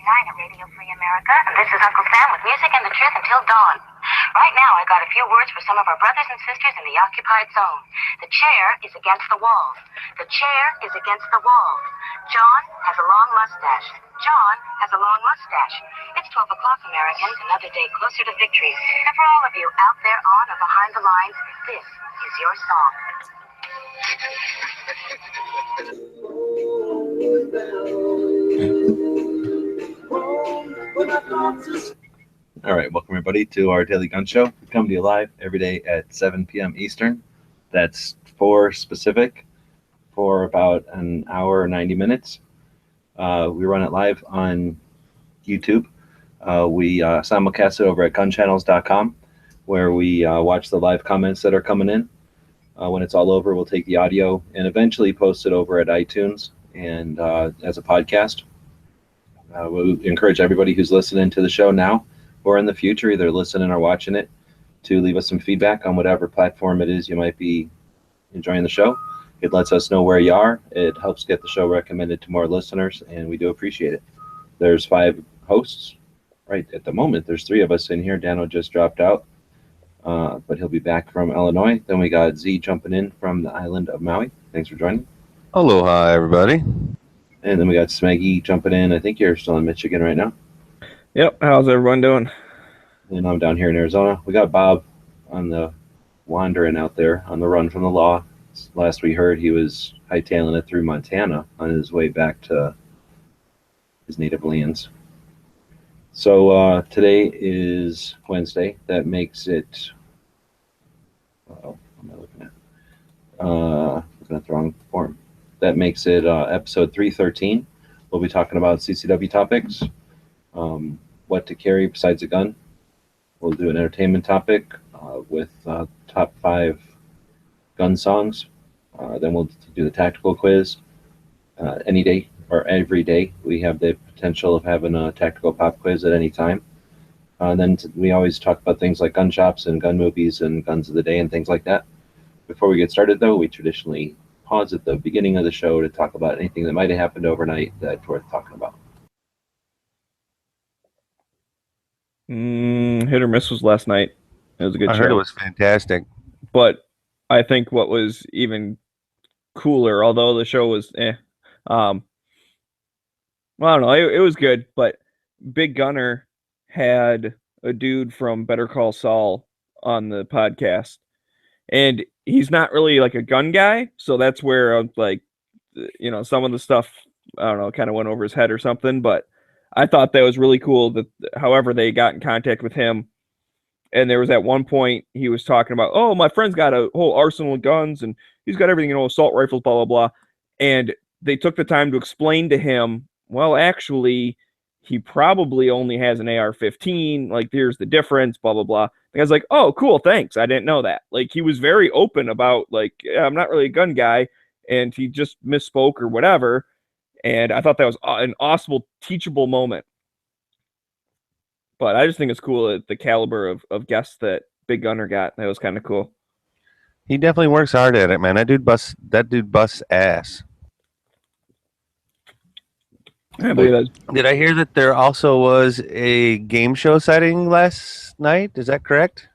at Radio Free America, and this is Uncle Sam with music and the truth until dawn. Right now, I got a few words for some of our brothers and sisters in the occupied zone. The chair is against the wall. The chair is against the wall. John has a long mustache. John has a long mustache. It's 12 o'clock, Americans, another day closer to victory. And for all of you out there on or behind the lines, this is your song. All right, welcome everybody to our Daily Gun Show. We come to you live every day at 7 p.m. Eastern. That's 4 Pacific for about an hour, 90 minutes. We run it live on YouTube. We simulcast it over at gunchannels.com, where we watch the live comments that are coming in. When it's all over, we'll take the audio and eventually post it over at iTunes and as a podcast. We encourage everybody who's listening to the show now or in the future, either listening or watching it, to leave us some feedback on whatever platform it is you might be enjoying the show. It lets us know where you are. It helps get the show recommended to more listeners, and we do appreciate it. There's 5 hosts. Right at the moment, there's 3 of us in here. Dano just dropped out, but he'll be back from Illinois. Then we got Z jumping in from the island of Maui. Thanks for joining. Aloha, everybody. And then we got Smeggy jumping in. I think you're still in Michigan right now. Yep. How's everyone doing? And I'm down here in Arizona. We got Bob on the wandering out there on the run from the law. Last we heard, he was hightailing it through Montana on his way back to his native lands. So today is Wednesday. That makes it. What am I looking at? Looking at the wrong form. That makes it episode 313. We'll be talking about CCW topics, what to carry besides a gun. We'll do an entertainment topic with top 5 gun songs. Then we'll do the tactical quiz. Any day or every day, we have the potential of having a tactical pop quiz at any time. Then we always talk about things like gun shops and gun movies and guns of the day and things like that. Before we get started, though, we traditionally pause at the beginning of the show to talk about anything that might have happened overnight that's worth talking about. Hit or miss was last night. It was a good show. I heard it was fantastic. But I think what was even cooler, although the show was well, I don't know, it was good, but Big Gunner had a dude from Better Call Saul on the podcast, and he's not really like a gun guy, so that's where like, you know, some of the stuff, I don't know, kind of went over his head or something, but I thought that was really cool that however they got in contact with him. And there was at one point he was talking about, oh, my friend's got a whole arsenal of guns and he's got everything, you know, assault rifles, blah, blah, blah. And they took the time to explain to him, well, actually, he probably only has an AR-15. Like, here's the difference, blah, blah, blah. And I was like, oh, cool, thanks. I didn't know that. Like, he was very open about, like, yeah, I'm not really a gun guy. And he just misspoke or whatever. And I thought that was an awesome, teachable moment. But I just think it's cool at the caliber of guests that Big Gunner got. That was kind of cool. He definitely works hard at it, man. That dude busts ass. I believe that. Did I hear that there also was a game show setting last night? Is that correct?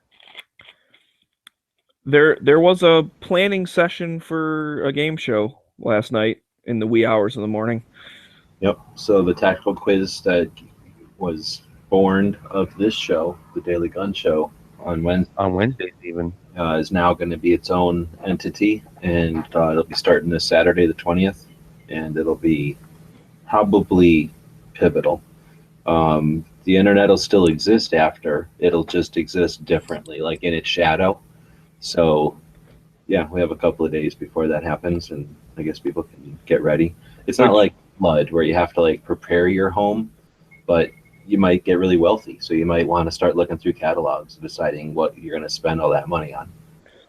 There was a planning session for a game show last night in the wee hours of the morning. Yep. So the tactical quiz that was born of this show, the Daily Gun Show, on Wednesdays even, is now going to be its own entity, and it'll be starting this Saturday, the 20th, and it'll be probably pivotal. The internet will still exist after. It'll just exist differently, like in its shadow. So, yeah, we have a couple of days before that happens, and I guess people can get ready. It's not like Flood, where you have to like prepare your home, but you might get really wealthy, so you might want to start looking through catalogs, deciding what you're going to spend all that money on.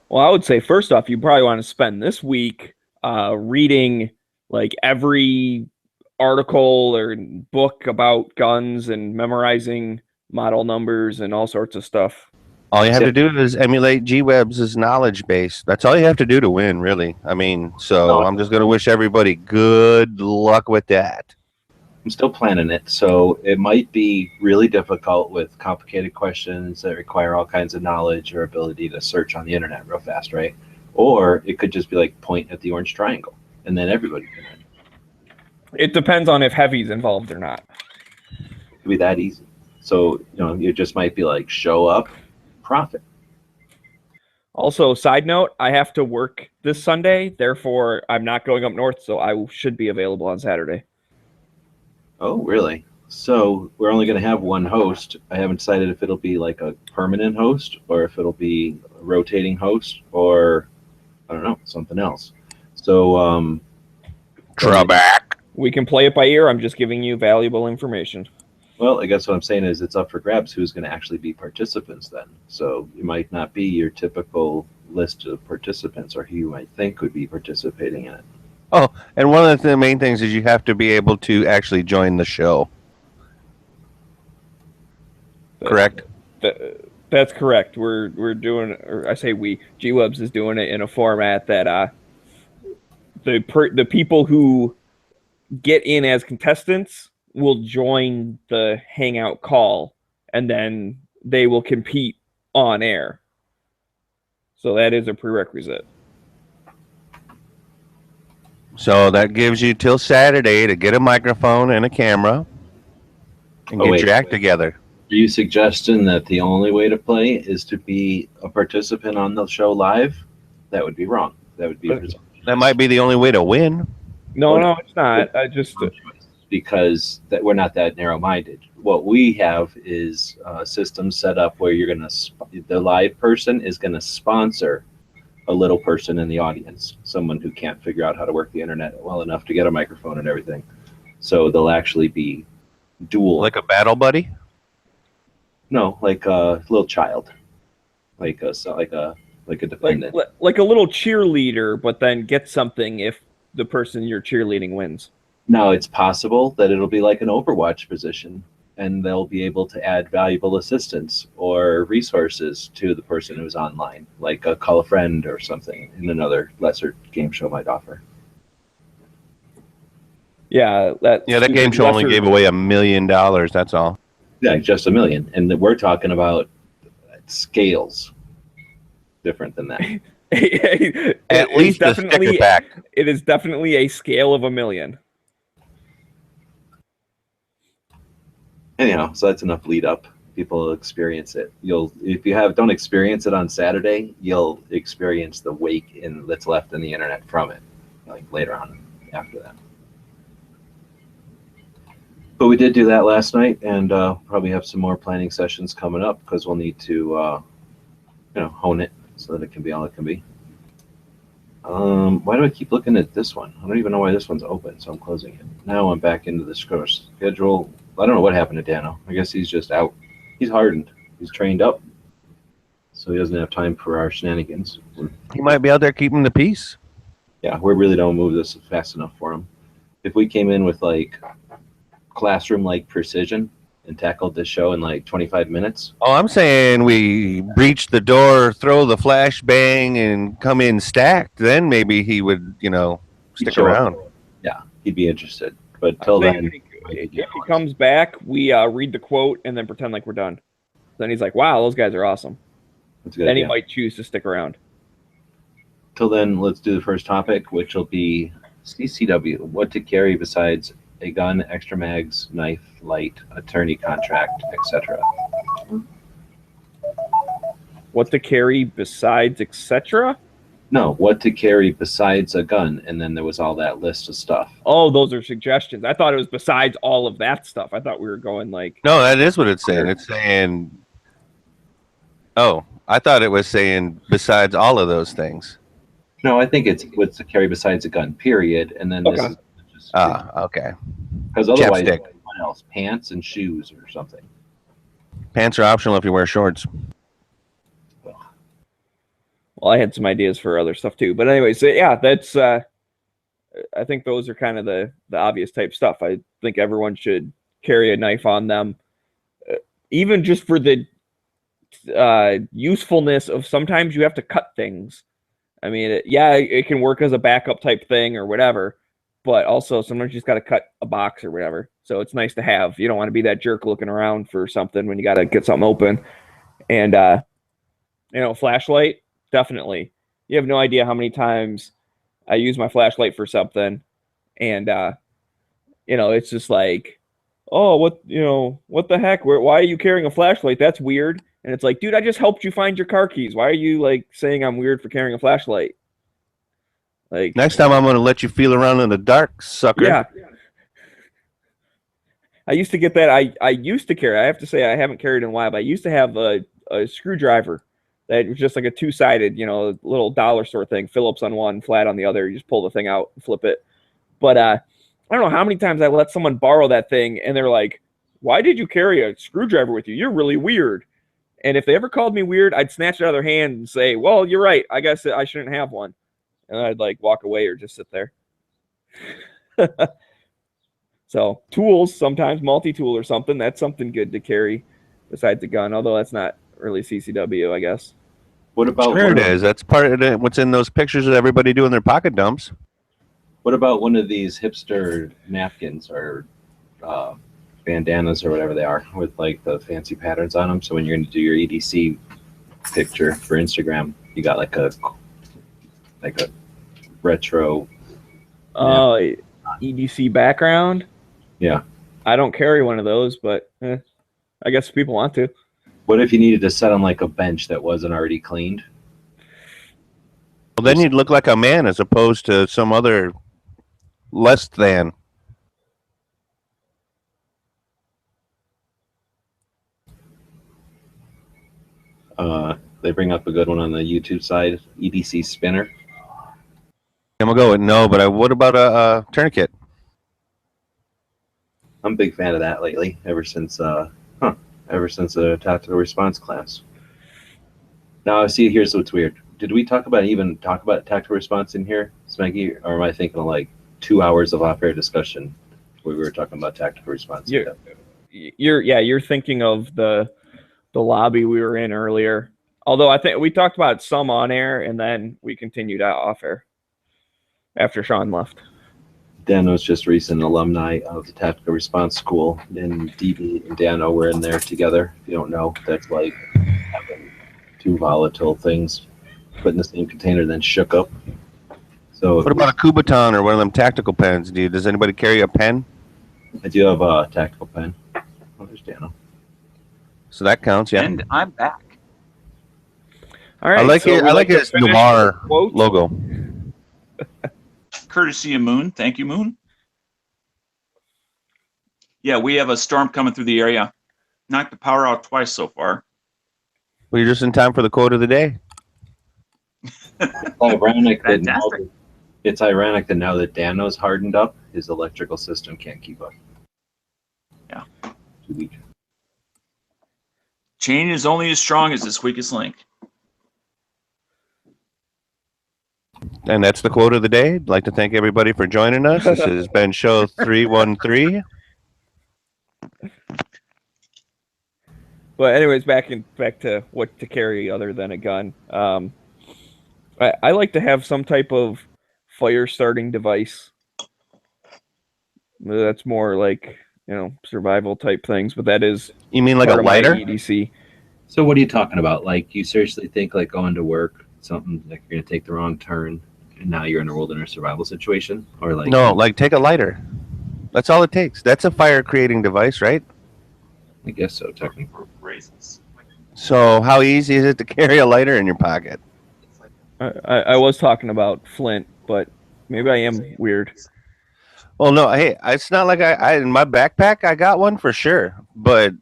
Well, I would say first off, you probably want to spend this week reading like every article or book about guns and memorizing model numbers and all sorts of stuff. All you have to do is emulate G-Web's knowledge base. That's all you have to do to win, really. I mean, so I'm just going to wish everybody good luck with that. I'm still planning it, so it might be really difficult with complicated questions that require all kinds of knowledge or ability to search on the internet real fast, right? Or it could just be like point at the orange triangle, and then everybody can win. It depends on if heavy's involved or not. It could be that easy. So, you just might be like, show up, profit. Also, side note, I have to work this Sunday, therefore I'm not going up north, so I should be available on Saturday. Oh, really? So we're only going to have one host. I haven't decided if it'll be like a permanent host or if it'll be a rotating host or, I don't know, something else. So, Drawback. We can play it by ear. I'm just giving you valuable information. well, I guess what I'm saying is it's up for grabs who's going to actually be participants then. So you might not be your typical list of participants or who you might think would be participating in it. Oh, and one of the main things is you have to be able to actually join the show. Correct? That's correct. We're doing, or I say we, G-Webs is doing it in a format that the people who get in as contestants will join the Hangout call, and then they will compete on air. So that is a prerequisite. So that gives you till Saturday to get a microphone and a camera and get your act together. Are you suggesting that the only way to play is to be a participant on the show live? That would be wrong. That would be That might be the only way to win. No, it's not. I just because that we're not that narrow-minded. What we have is a system set up where the live person is gonna sponsor a little person in the audience, someone who can't figure out how to work the internet well enough to get a microphone and everything. So they'll actually be dual. Like a battle buddy? No, like a little child, like a dependent, like a little cheerleader, but then get something if the person you're cheerleading wins. Now it's possible that it'll be like an Overwatch position, and they'll be able to add valuable assistance or resources to the person who's online, like a call a friend or something in another lesser game show might offer. Yeah, that game show only gave away $1 million. That's all. Yeah, just $1 million, and we're talking about scales different than that. At least the sticker pack. It is definitely a scale of $1 million. Anyhow, so that's enough lead up. People will experience it. If you don't experience it on Saturday, you'll experience the wake that's left in the internet from it, like later on after that. But we did do that last night, and probably have some more planning sessions coming up because we'll need to, hone it so that it can be all it can be. Why do I keep looking at this one? I don't even know why this one's open, so I'm closing it. Now I'm back into the schedule. I don't know what happened to Dano. I guess he's just out. He's hardened. He's trained up, so he doesn't have time for our shenanigans. He might be out there keeping the peace. Yeah, we really don't move this fast enough for him. If we came in with like classroom-like precision and tackled this show in like 25 minutes. Oh, I'm saying we breach the door, throw the flashbang, and come in stacked. Then maybe he would, stick around. Yeah, he'd be interested. But till then, if he comes back, we read the quote and then pretend like we're done. Then he's like, "Wow, those guys are awesome." Then he might choose to stick around. Till then, let's do the first topic, which will be CCW. What to carry besides a gun, extra mags, knife, light, attorney contract, etc. What to carry besides etc.? No, what to carry besides a gun, and then there was all that list of stuff. Oh, those are suggestions. I thought it was besides all of that stuff. I thought we were going like... No, that is what it's saying. It's saying... Oh, I thought it was saying besides all of those things. No, I think it's what's to carry besides a gun, period, and then this is just... okay. Because otherwise, Chapstick. what else? Pants and shoes or something. Pants are optional if you wear shorts. Well, I had some ideas for other stuff too. But anyway, so yeah, that's I think those are kind of the obvious type stuff. I think everyone should carry a knife on them, even just for the usefulness of sometimes you have to cut things. I mean, it can work as a backup type thing or whatever, but also sometimes you just got to cut a box or whatever. So it's nice to have. You don't want to be that jerk looking around for something when you got to get something open. And flashlight, definitely. You have no idea how many times I use my flashlight for something, and it's just like, oh, what the heck? Why are you carrying a flashlight? That's weird. And it's like, dude, I just helped you find your car keys. Why are you like saying I'm weird for carrying a flashlight? Like, Next time I'm going to let you feel around in the dark, sucker. yeah. I used to get that. I used to carry. I have to say I haven't carried in a while, but I used to have a screwdriver that was just like a two-sided, little dollar store thing. Phillips on one, flat on the other. You just pull the thing out and flip it. But I don't know how many times I let someone borrow that thing, and they're like, "Why did you carry a screwdriver with you? You're really weird." And if they ever called me weird, I'd snatch it out of their hand and say, "Well, you're right. I guess I shouldn't have one." And I'd like walk away or just sit there. So tools, sometimes multi-tool or something, that's something good to carry besides a gun, although that's not really CCW, I guess. What about Sure it is. That's part of what's in those pictures of everybody doing their pocket dumps. What about one of these hipster napkins or bandanas or whatever they are with like the fancy patterns on them? So when you're going to do your EDC picture for Instagram, you got like a retro. EDC background. Yeah. I don't carry one of those, but I guess people want to. What if you needed to set on like a bench that wasn't already cleaned? Well, then you'd look like a man as opposed to some other less than. They bring up a good one on the YouTube side, EDC spinner. I'm gonna go with no, but what about a tourniquet? I'm a big fan of that lately, ever since a tactical response class. Now, see, here's what's weird. Did we talk about tactical response in here, Smeggy, or am I thinking of like 2 hours of off-air discussion where we were talking about tactical response? You're thinking of the lobby we were in earlier. Although I think we talked about some on air and then we continued out off air after Sean left. Dan was just recent alumni of the Tactical Response School, and DB and Dano were in there together. If you don't know, that's like having two volatile things put in the same container, then shook up. So, what about a Kubaton or one of them tactical pens? Does anybody carry a pen? I do have a tactical pen. Oh, there's Dano. So that counts, yeah. And I'm back. All right. I like his noir logo. Courtesy of Moon. Thank you, Moon. Yeah, we have a storm coming through the area. Knocked the power out twice so far. Well, you're just in time for the quote of the day. It's ironic that now that Dano's hardened up, his electrical system can't keep up. Yeah. Too weak. Chain is only as strong as its weakest link. And that's the quote of the day. I'd like to thank everybody for joining us. This has been show 313. But anyways, back to what to carry other than a gun. I like to have some type of fire starting device. That's more like, survival type things, but that is. You mean like a lighter? EDC. So what are you talking about? Like, you seriously think like going to work, something like you're gonna take the wrong turn, and now you're in a wilderness survival situation, or like? No, like take a lighter. That's all it takes. That's a fire creating device, right? I guess so, technically. Raisins. So how easy is it to carry a lighter in your pocket? I was talking about flint, but maybe I am weird. Well, no, hey, it's not like I in my backpack I got one for sure, but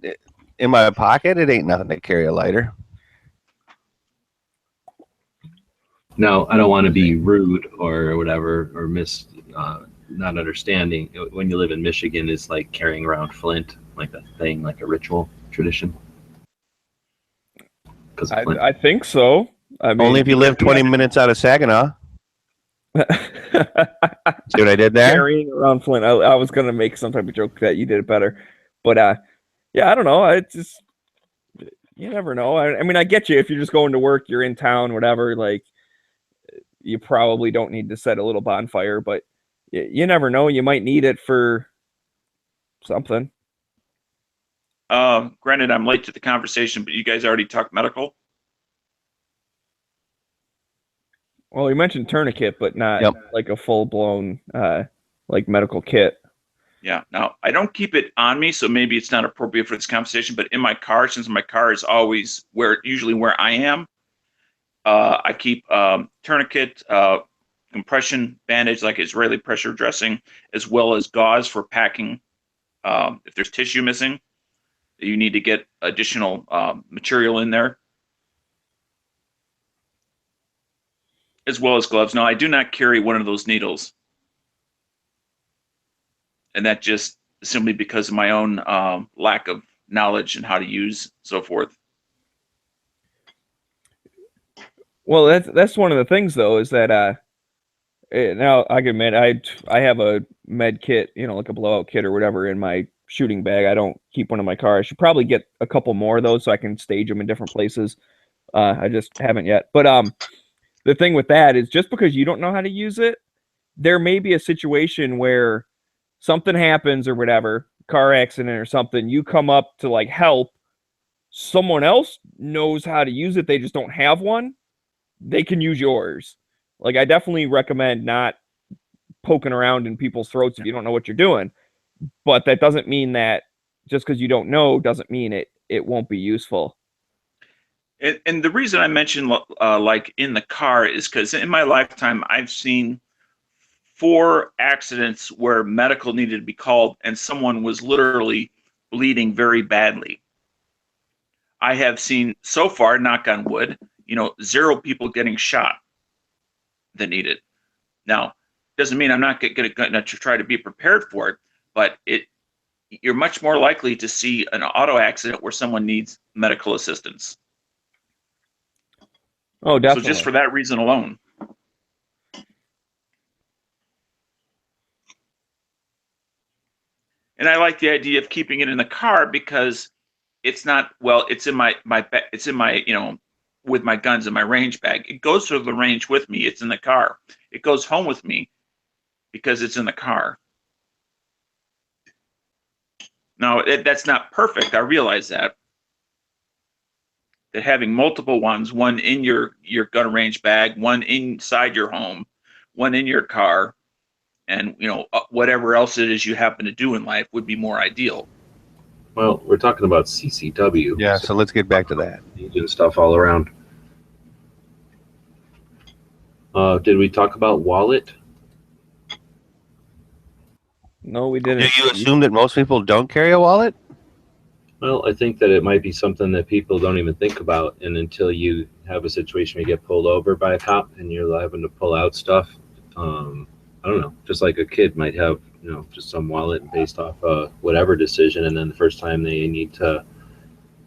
in my pocket it ain't nothing to carry a lighter. No, I don't want to be rude or whatever, or not understanding. When you live in Michigan, it's like carrying around flint, like a thing, like a ritual tradition. I think so. I mean, only if you live 20 minutes out of Saginaw. See what I did there? Carrying around flint. I was gonna make some type of joke that you did it better, but yeah, I don't know. It's just, you never know. I mean, I get you. If you're just going to work, you're in town, whatever. Like, you probably don't need to set a little bonfire, but You never know. You might need it for something. Granted, I'm late to the conversation, but you guys already talked medical. Well, you mentioned tourniquet, but not Yep. like a full blown like medical kit. Yeah. Now, I don't keep it on me, so maybe it's not appropriate for this conversation. But in my car, since my car is always usually where I am, I keep tourniquet, compression bandage, like Israeli pressure dressing, as well as gauze for packing. If there's tissue missing, you need to get additional material in there, as well as gloves. Now, I do not carry one of those needles, and that just simply because of my own lack of knowledge and how to use, so forth. Well, that's one of the things though, is that now I can admit I have a med kit, like a blowout kit or whatever in my shooting bag. I don't keep one in my car. I should probably get a couple more of those so I can stage them in different places. I just haven't yet. But the thing with that is just because you don't know how to use it, there may be a situation where something happens or whatever, car accident or something, you come up to like help, someone else knows how to use it, they just don't have one, they can use yours. Like, I definitely recommend not poking around in people's throats if you don't know what you're doing. But that doesn't mean that just because you don't know doesn't mean it won't be useful. And the reason I mentioned like in the car is because in my lifetime, I've seen 4 accidents where medical needed to be called and someone was literally bleeding very badly. I have seen so far, knock on wood, 0 people getting shot that need it. Now, doesn't mean I'm not going to try to be prepared for it, but you're much more likely to see an auto accident where someone needs medical assistance. Oh, definitely. So just for that reason alone. And I like the idea of keeping it in the car because it's not, well, it's in my with my guns in my range bag. It goes to the range with me. It's in the car. It goes home with me because it's in the car. Now, that's not perfect. I realize that having multiple ones, one in your gun range bag, one inside your home, one in your car, and whatever else it is you happen to do in life would be more ideal. Well, we're talking about CCW. Yeah, so let's get back to that. And stuff all around. Did we talk about wallet? No, we didn't. Do you assume that most people don't carry a wallet? Well, I think that it might be something that people don't even think about, and until you have a situation where you get pulled over by a cop and you're having to pull out stuff, I don't know, just like a kid might have, just some wallet based off whatever decision, and then the first time they need to,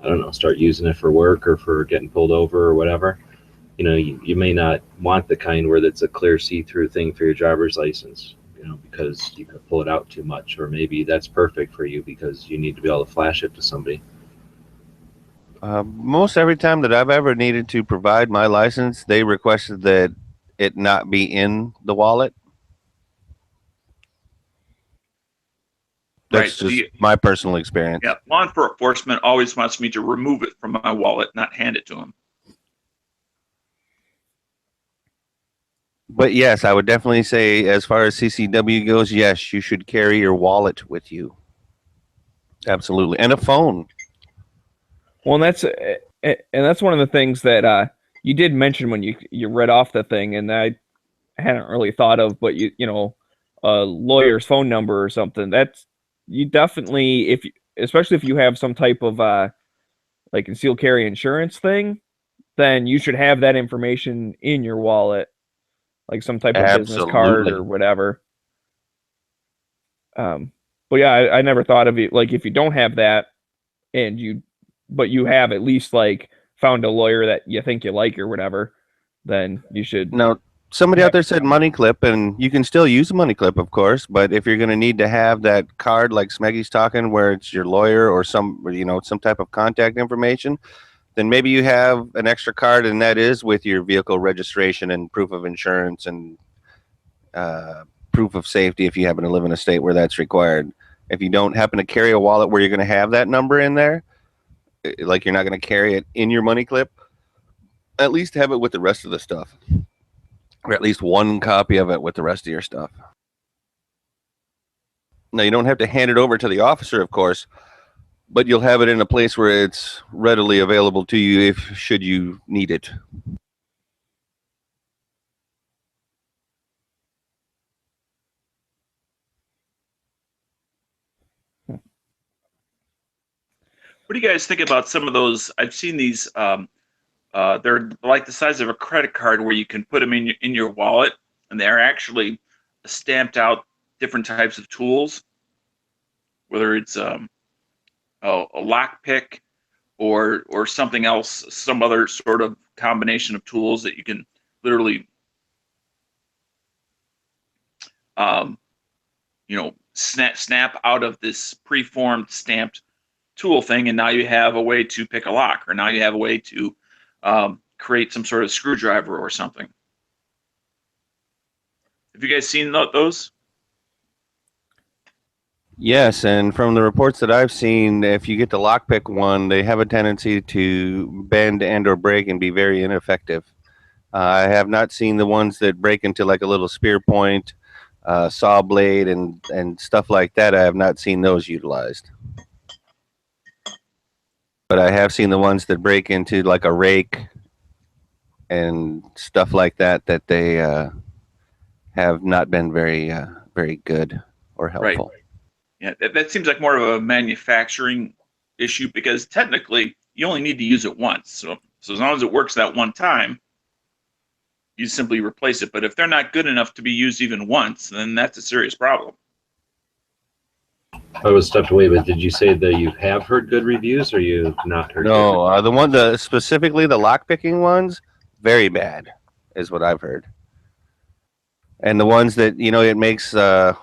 I don't know, start using it for work or for getting pulled over or whatever, you may not want the kind where it's a clear see-through thing for your driver's license, because you could pull it out too much, or maybe that's perfect for you because you need to be able to flash it to somebody. Most every time that I've ever needed to provide my license, they requested that it not be in the wallet. That's Right. just my personal experience. Yeah, law enforcement always wants me to remove it from my wallet, not hand it to them. But yes, I would definitely say, as far as CCW goes, yes, you should carry your wallet with you. Absolutely, and a phone. Well, and that's one of the things that you did mention when you read off the thing, and I hadn't really thought of, but a lawyer's phone number or something. That's, you definitely, especially if you have some type of like concealed carry insurance thing, then you should have that information in your wallet, like some type of business card or whatever. But yeah, I never thought of it, like if you don't have that but you have at least like found a lawyer that you think you like or whatever, then you should. No, somebody out there said money clip, and you can still use a money clip, of course, but if you're going to need to have that card like Smeggy's talking, where it's your lawyer or some type of contact information, then maybe you have an extra card, and that is with your vehicle registration and proof of insurance and proof of safety if you happen to live in a state where that's required. If you don't happen to carry a wallet where you're going to have that number in there, like you're not going to carry it in your money clip, at least have it with the rest of the stuff, or at least one copy of it with the rest of your stuff. Now, you don't have to hand it over to the officer, of course, but you'll have it in a place where it's readily available to you if should you need it. What do you guys think about some of those? I've seen these. They're like the size of a credit card, where you can put them in your wallet, and they're actually stamped out different types of tools, whether it's a lock pick or something else, some other sort of combination of tools that you can literally, snap out of this preformed stamped tool thing, and now you have a way to pick a lock, or now you have a way to create some sort of screwdriver or something. Have you guys seen those? Yes, and from the reports that I've seen, if you get the lockpick one, they have a tendency to bend and or break and be very ineffective. I have not seen the ones that break into like a little spear point, saw blade, and stuff like that. I have not seen those utilized. But I have seen the ones that break into like a rake and stuff like that, that they have not been very good or helpful. Right. Yeah, that seems like more of a manufacturing issue, because technically you only need to use it once. So as long as it works that one time, you simply replace it. But if they're not good enough to be used even once, then that's a serious problem. I was stepped away, but did you say that you have heard good reviews, or you've not heard? No, specifically the lockpicking ones, very bad, is what I've heard. And the ones that, it makes,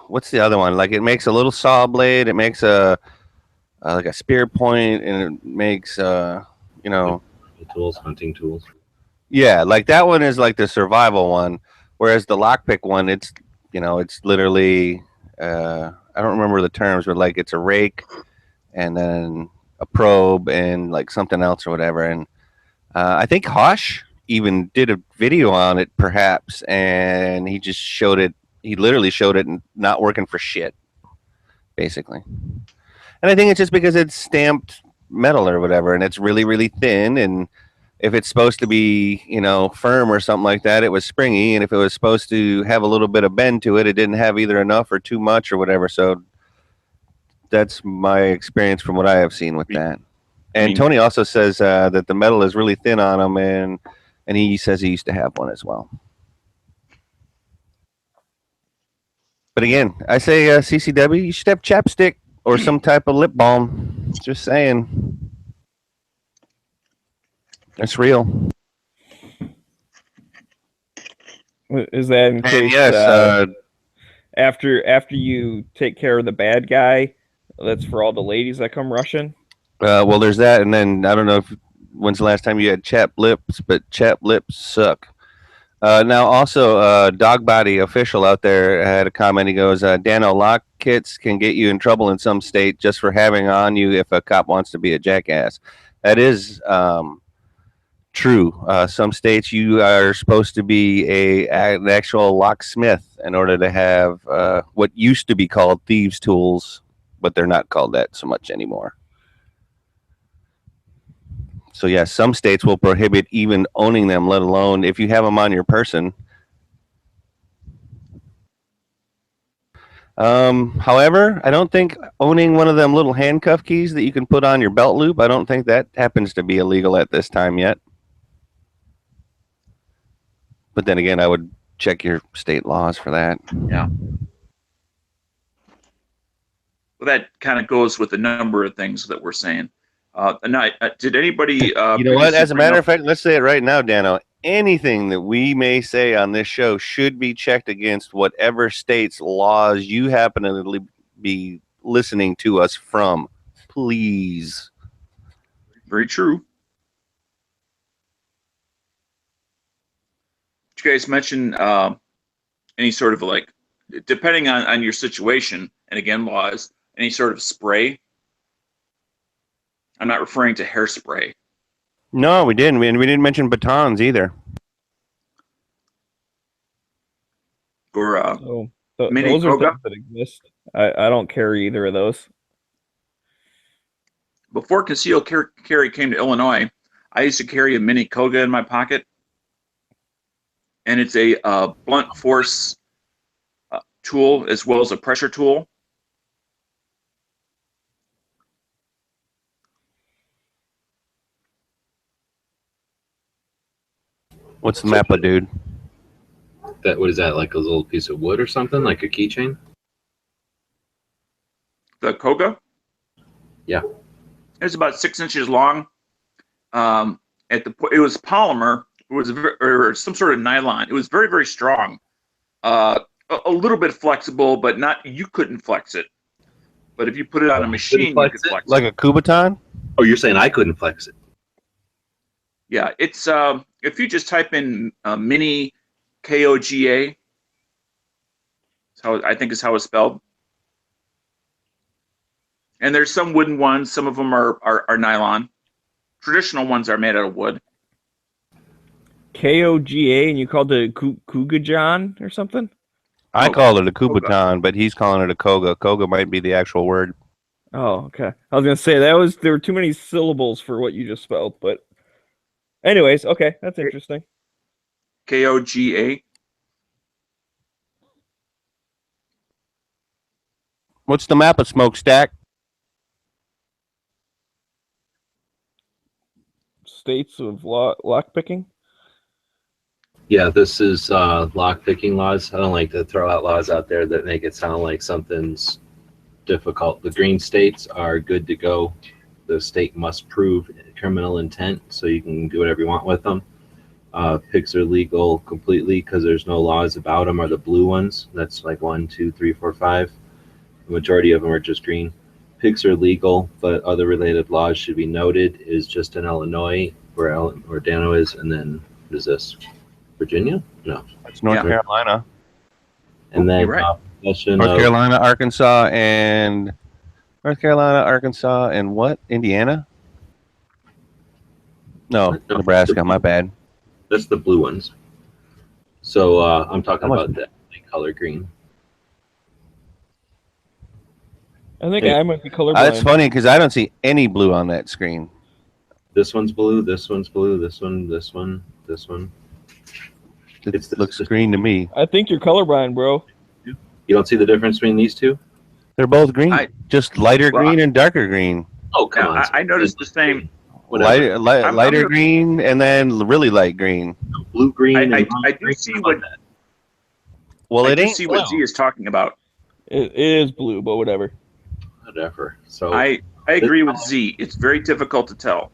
what's the other one? Like, it makes a little saw blade, it makes like a spear point, and it makes, tools, hunting tools. Yeah, like that one is like the survival one, whereas the lockpick one, it's literally, I don't remember the terms, but like it's a rake and then a probe and like something else or whatever. And I think Hosh even did a video on it, perhaps, and he just showed it. He literally showed it not working for shit, basically. And I think it's just because it's stamped metal or whatever, and it's really, really thin. And if it's supposed to be, firm or something like that, it was springy. And if it was supposed to have a little bit of bend to it, it didn't have either enough or too much or whatever. So that's my experience from what I have seen with that. And Tony also says that the metal is really thin on them, and he says he used to have one as well. But again, I say CCW, you should have chapstick or some type of lip balm. Just saying. That's real. Is that in case after you take care of the bad guy, that's for all the ladies that come rushing? Well, there's that, and then I don't know when's the last time you had chapped lips, but chapped lips suck. Now, also, Dog Body Official out there had a comment. He goes, Dano, lock kits can get you in trouble in some state just for having on you if a cop wants to be a jackass. That is true. Some states you are supposed to be an actual locksmith in order to have what used to be called thieves' tools, but they're not called that so much anymore. So, yes, some states will prohibit even owning them, let alone if you have them on your person. However, I don't think owning one of them little handcuff keys that you can put on your belt loop, I don't think that happens to be illegal at this time yet. But then again, I would check your state laws for that. Yeah. Well, that kind of goes with a number of things that we're saying. Did anybody? You know what? As a matter of fact, let's say it right now, Dano. Anything that we may say on this show should be checked against whatever state's laws you happen to be listening to us from. Please. Very true. Did you guys mention any sort of like depending on your situation, and again, laws, any sort of spray. I'm not referring to hairspray. No, we didn't. We didn't mention batons either. Or So mini those are Koga. things that exist. I don't carry either of those. Before concealed carry came to Illinois, I used to carry a mini Koga in my pocket, and it's a blunt force tool as well as a pressure tool. What's the Mappa, dude? What is that? Like a little piece of wood or something? Like a keychain? The Koga? Yeah. It's about 6 inches long. It was polymer. It was or some sort of nylon. It was very, very strong. A little bit flexible, but not. You couldn't flex it. But if you put it on a machine, you could flex it. Like a Kubaton? Oh, you're saying I couldn't flex it? Yeah, it's if you just type in mini Koga, I think is how it's spelled. And there's some wooden ones. Some of them are nylon. Traditional ones are made out of wood. Koga, and you called it Kugajan or something? I Oh, call it a Koga. Kubaton, but he's calling it a Koga. Koga might be the actual word. Oh, okay. I was gonna say there were too many syllables for what you just spelled, but anyways, okay, that's interesting. Koga. What's the Mappa smokestack? States of lock picking. Yeah, this is lock picking laws. I don't like to throw out laws out there that make it sound like something's difficult. The green states are good to go. The state must prove criminal intent, so you can do whatever you want with them. Picks are legal completely because there's no laws about them. Are the blue ones? That's like 1, 2, 3, 4, 5. The majority of them are just green. Picks are legal, but other related laws should be noted. Is just in Illinois, where Dano is, and then what is this? Virginia? No. It's North Yeah. Carolina. And then You're right. possession North of- Carolina, Arkansas, and what? Indiana? No, No. Nebraska. My bad. That's the blue ones. So I'm talking How much- about the color green. I think Hey. I might be colorblind. That's funny because I don't see any blue on that screen. This one's blue. This one's blue. This one. This one. This one. It It's the- looks green to me. I think you're colorblind, bro. You don't see the difference between these two? They're both green, just lighter Well, green and darker green. Oh, come Yeah, on. I noticed the same. Whatever. Lighter gonna- green and then really light green. Blue, green, I and do green. see How what- about that? Well, I it do ain't see what Z blue. is talking about. It is blue, but whatever. Whatever. So I agree with Z. It's very difficult to tell.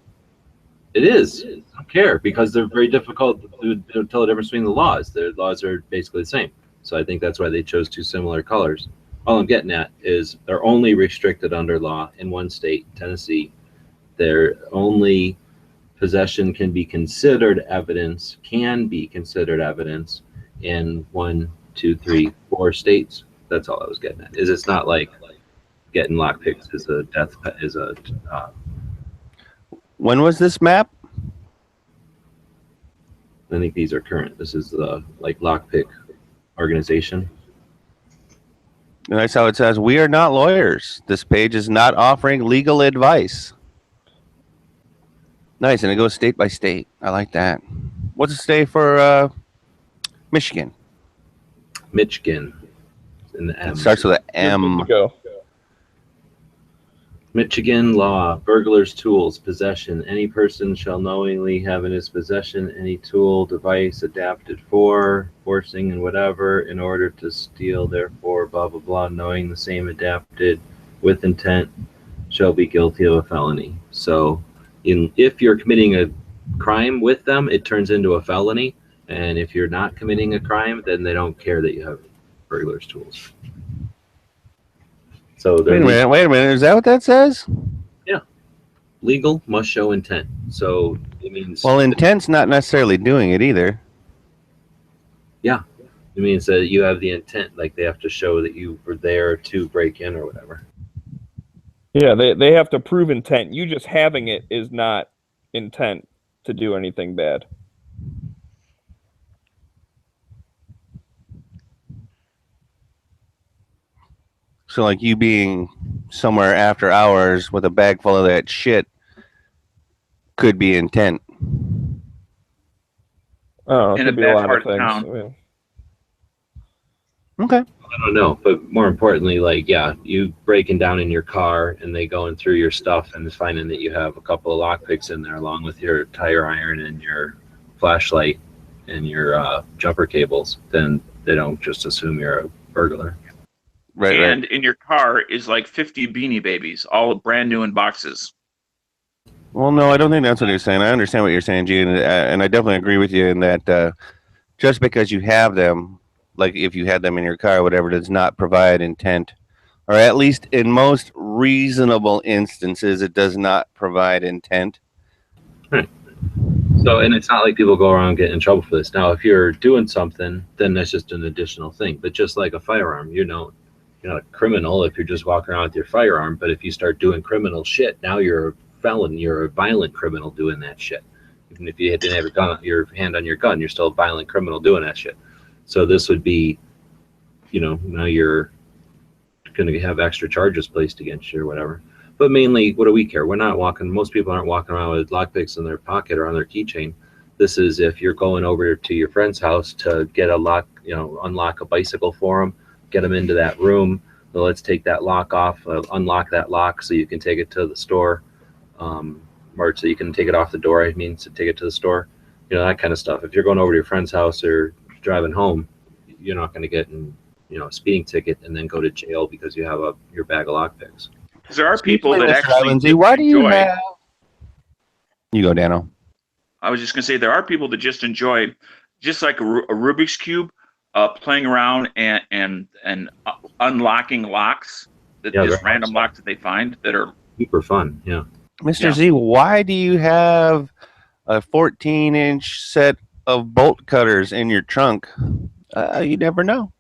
it is. I don't care because they're very difficult to tell the difference between the laws. Their laws are basically the same. So I think that's why they chose two similar colors. All I'm getting at is they're only restricted under law in one state, Tennessee. Their only possession can be considered evidence in 1, 2, 3, 4 states. That's all I was getting at. Is it's not like getting lockpicks is a death is a When was this map? I think these are current. This is the lockpick organization. And that's how it says. We are not lawyers. This page is not offering legal advice. Nice, and it goes state by state. I like that. What's it say for Michigan? Michigan in the M. It starts with an You're M. good to go. Michigan law, burglar's tools, possession. Any person shall knowingly have in his possession any tool, device adapted for, forcing and whatever, in order to steal, therefore, blah, blah, blah, knowing the same adapted with intent, shall be guilty of a felony. So if you're committing a crime with them, it turns into a felony. And if you're not committing a crime, then they don't care that you have burglar's tools. So Wait a minute. Is that what that says? legal must show intent. So it means Well, intent's not necessarily doing it either. It means that you have the intent, like they have to show that you were there to break in or whatever. Yeah, they have to prove intent. You just having it is not intent to do anything bad. So, like you being somewhere after hours with a bag full of that shit could be intent. Oh, it In a could be a bad lot part of of things. town. Yeah. Okay. I don't know, but more importantly, like, yeah, you breaking down in your car and they going through your stuff and finding that you have a couple of lockpicks in there along with your tire iron and your flashlight and your jumper cables, then they don't just assume you're a burglar. Right. And in your car is like 50 Beanie Babies, all brand new in boxes. Well, no, I don't think that's what you're saying. I understand what you're saying, Gene, and I definitely agree with you in that just because you have them, like if you had them in your car or whatever, does not provide intent. Or at least in most reasonable instances, it does not provide intent. Right. So, and it's not like people go around getting in trouble for this. Now, if you're doing something, then that's just an additional thing. But just like a firearm, you're not a criminal if you're just walking around with your firearm. But if you start doing criminal shit, now you're a felon. You're a violent criminal doing that shit. Even if you didn't have your hand on your gun, you're still a violent criminal doing that shit. So this would be, now you're going to have extra charges placed against you or whatever. But mainly, what do we care? We're not walking. Most people aren't walking around with lockpicks in their pocket or on their keychain. This is if you're going over to your friend's house to get a lock, unlock a bicycle for them, get them into that room. So let's take that lock off, unlock that lock so you can take it to the store, or so you can take it off the door. I mean, to take it to the store, that kind of stuff. If you're going over to your friend's house or driving home, you're not going to get a speeding ticket and then go to jail because you have your bag of lockpicks. Because there are people that actually why do you enjoy. have? You go, Dano. I was just going to say there are people that just enjoy, just like a Rubik's Cube, playing around and unlocking locks, just random locks that they find that are super fun. Yeah. Mr. Z, why do you have a 14-inch set of bolt cutters in your trunk? You never know.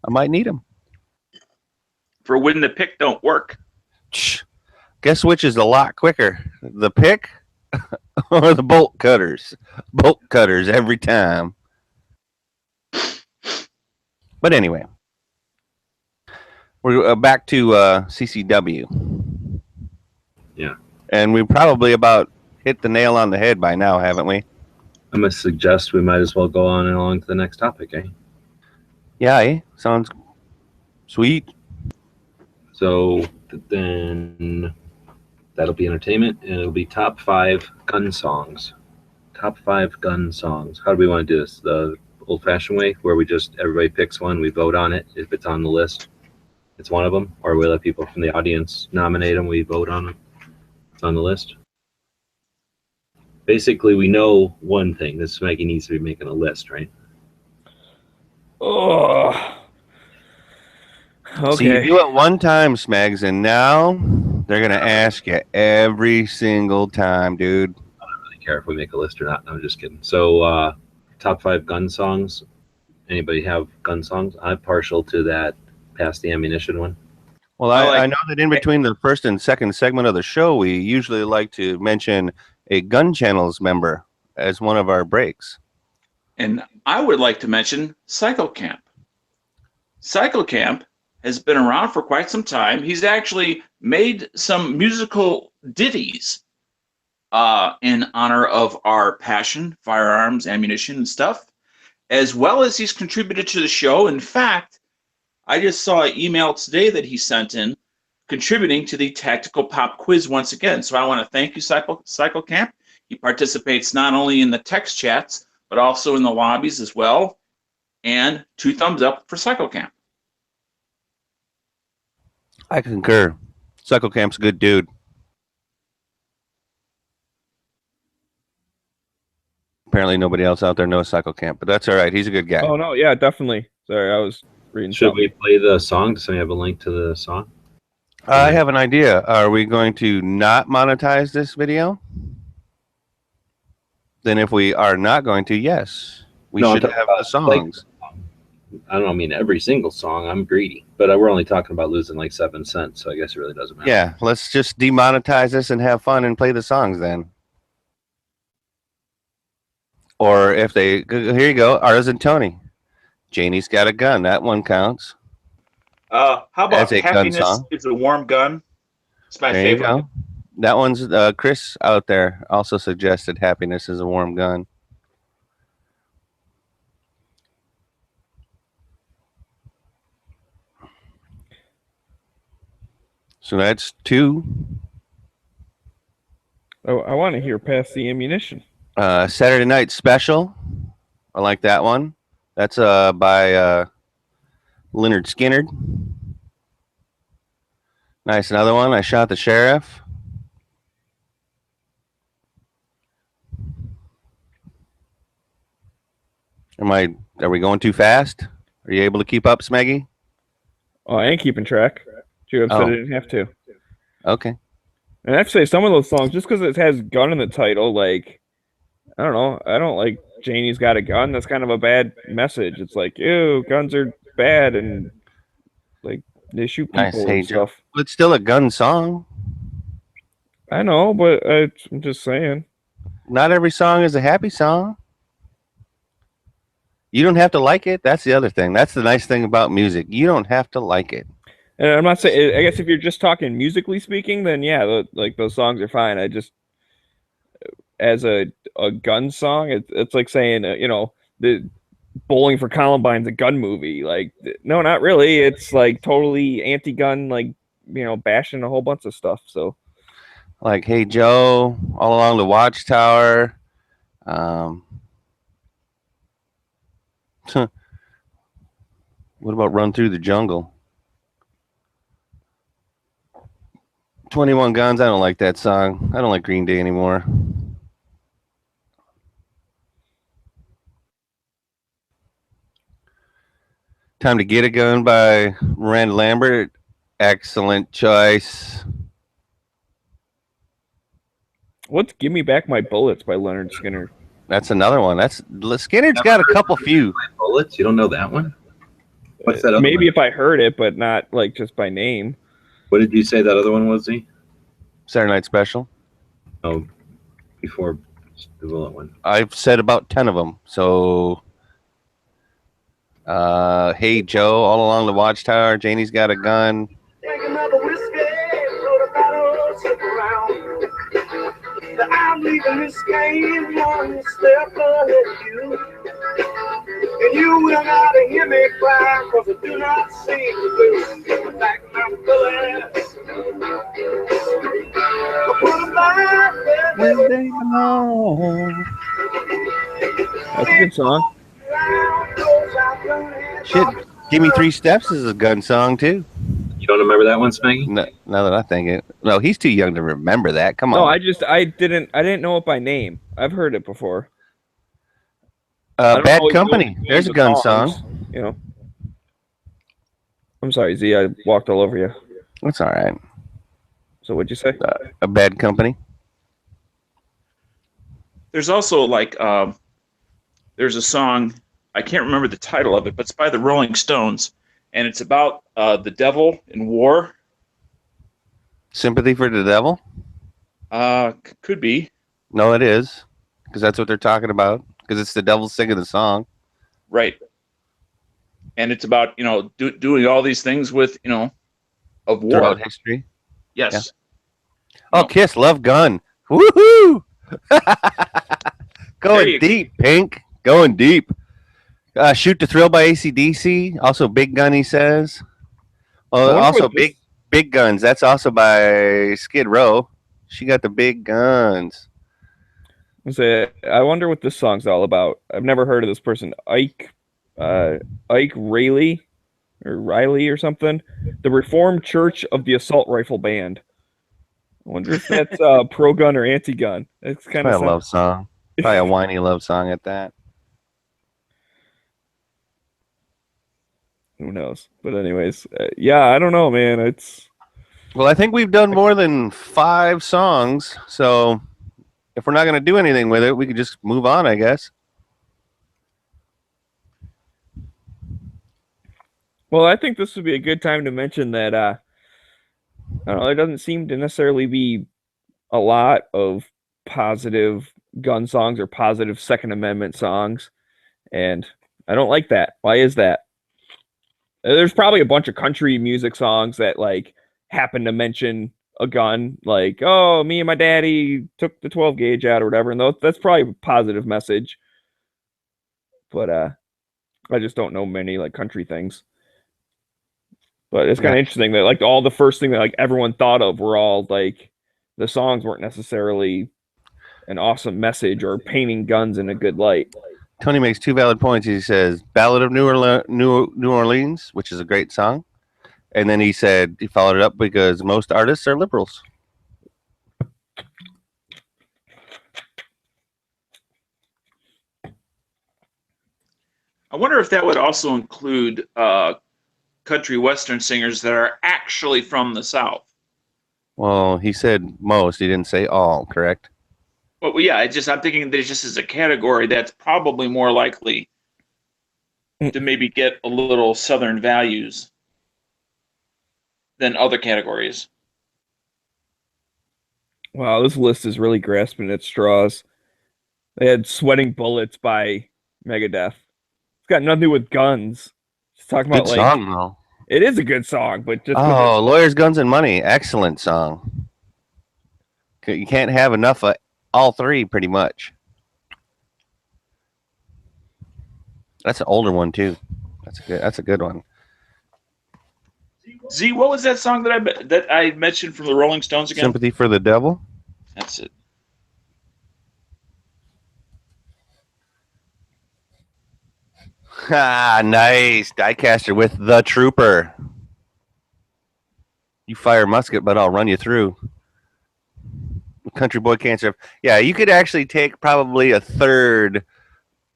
I might need them. For when the pick don't work. Guess which is a lot quicker, the pick or the bolt cutters? Bolt cutters every time. But anyway, we're back to CCW. Yeah. And we probably about hit the nail on the head by now, haven't we? I'm going to suggest we might as well go on and along to the next topic, eh? Yeah, sounds sweet. So then that'll be entertainment, and it'll be top 5 gun songs. Top 5 gun songs. How do we want to do this? The old-fashioned way, where everybody picks one, we vote on it. If it's on the list, it's one of them. Or we let people from the audience nominate them, we vote on them. It's on the list. Basically, we know one thing. This Maggie needs to be making a list, right? Oh. Okay. See, you do it one time, Smegs, and now they're going to ask you every single time, dude. I don't really care if we make a list or not. I'm just kidding. So, top 5 gun songs. Anybody have gun songs? I'm partial to that Pass the Ammunition one. Well, I know that in between the first and second segment of the show, we usually like to mention a Gun Channels member as one of our breaks. And I would like to mention Cycle Camp. Cycle Camp has been around for quite some time. He's actually made some musical ditties in honor of our passion, firearms, ammunition, and stuff, as well as he's contributed to the show. In fact, I just saw an email today that he sent in contributing to the Tactical Pop Quiz once again. So I want to thank you, Cycle Camp. He participates not only in the text chats, but also in the lobbies as well. And 2 thumbs up for Cycle Camp. I concur. Cycle Camp's a good dude. Apparently nobody else out there knows Cycle Camp, but that's all right. He's a good guy. Oh, no. Yeah, definitely. Sorry, I was reading Should something. we play the song? Does somebody have a link to the song? I have an idea. Are we going to not monetize this video? Then if we are not going to, yes. We should have the songs. I don't mean every single song. I'm greedy, but we're only talking about losing like 7 cents, so I guess it really doesn't matter. Yeah, let's just demonetize this and have fun and play the songs then. Or if they, here you go, Artists and Tony. Janie's Got a Gun. That one counts. How about As a gun Happiness song. is a Warm Gun? It's my There favorite. you go. That one's Chris out there also suggested Happiness is a Warm Gun. So that's 2. Oh, I want to hear Pass the Ammunition. Saturday Night Special. I like that one. That's by Leonard Skinner. Nice. Another one. I Shot the Sheriff. Are we going too fast? Are you able to keep up, Smeggy? Oh, I ain't keeping track. You said I didn't have to. Okay. And actually, some of those songs, just because it has gun in the title, like, I don't know. I don't like Janie's Got a Gun. That's kind of a bad message. It's like, ew, guns are bad and, like, they shoot people Nice. Hey, and stuff. Joe. It's still a gun song. I know, but I'm just saying. Not every song is a happy song. You don't have to like it. That's the other thing. That's the nice thing about music. You don't have to like it. And I'm not saying, I guess if you're just talking musically speaking, then yeah, like those songs are fine. I just, as a gun song, it's like saying, the Bowling for Columbine's a gun movie. Like, no, not really. It's like totally anti-gun, like, bashing a whole bunch of stuff. So, like, Hey Joe, All Along the Watchtower. What about Run Through the Jungle? 21 Guns. I don't like that song. I don't like Green Day anymore. Time to Get a Gun by Miranda Lambert. Excellent choice. what's Give Me Back My Bullets by Leonard Skinner? That's another one. Skinner's got a couple few. Bullets? You don't know that one? What's that other Maybe one? if I heard it, but not like just by name. What did you say that other one was, Z? Saturday Night Special. Oh, before the bullet one. I've said about 10 of them. So, Hey Joe, All Along the Watchtower, Janie's Got a Gun. Take another whiskey, throw the bottle, sit around. I'm leaving this game one step ahead of you. And you will not hear me cry, cause I do not see the blue. Give me back my bullets. I put them back where they belong. That's a good song. Shit, Give Me 3 Steps is a gun song too. You don't remember that one, Smeggy? No, now that I think it. No, he's too young to remember that. Come on. No, I didn't know it by name. I've heard it before. I don't Bad always know Company. the names There's a of gun songs, song. I'm sorry, Z. I walked all over you. That's all right. So what'd you say? A Bad Company. There's also like there's a song, I can't remember the title of it, but it's by the Rolling Stones, and it's about the devil in war. Sympathy for the Devil? Could be. No, it is. Because that's what they're talking about. Because it's the devil singing the song. Right. And it's about, doing all these things with, of war. Throughout history. Yes. Yeah. Oh, Kiss, Love Gun. Woohoo! Going deep, Pink. Going deep. Shoot to Thrill by AC/DC. Also Big Gun, he says. Also Big Guns. That's also by Skid Row. She got the big guns. I wonder what this song's all about. I've never heard of this person. Ike Riley or something. The Reformed Church of the Assault Rifle Band. I wonder if that's pro gun or anti gun. It's kind of a love song. Probably a whiny love song at that. Who knows? But anyways, yeah, I don't know, man. Well, I think we've done more than 5 songs, so if we're not going to do anything with it, we could just move on, I guess. Well, I think this would be a good time to mention that I don't know, there doesn't seem to necessarily be a lot of positive gun songs or positive Second Amendment songs, and I don't like that. Why is that? There's probably a bunch of country music songs that like happen to mention a gun, like, oh, me and my daddy took the 12 gauge out or whatever, and that's probably a positive message. But I just don't know many like country things. But it's kind of interesting that like all the first thing that like everyone thought of were all like the songs weren't necessarily an awesome message or painting guns in a good light. Tony makes two valid points. He says Ballad of New Orleans, which is a great song. And then he said he followed it up because most artists are liberals. I wonder if that would also include country western singers that are actually from the South. Well, he said most. He didn't say all, correct? Well, yeah, I'm thinking that it just is a category that's probably more likely to maybe get a little Southern values than other categories. Wow, this list is really grasping at straws. They had Sweating Bullets by Megadeth. It's got nothing to do with guns. It's talking about Good like song, though. it is a good song, but just Oh, Lawyers, Guns, and Money. Excellent song. You can't have enough of all three, pretty much. That's an older one, too. That's a good one. Z, what was that song that I mentioned from the Rolling Stones again? Sympathy for the Devil? That's it. Ah, nice. Diecaster with The Trooper. You fire a musket, but I'll run you through. Country Boy Cancer. Yeah, you could actually take probably a third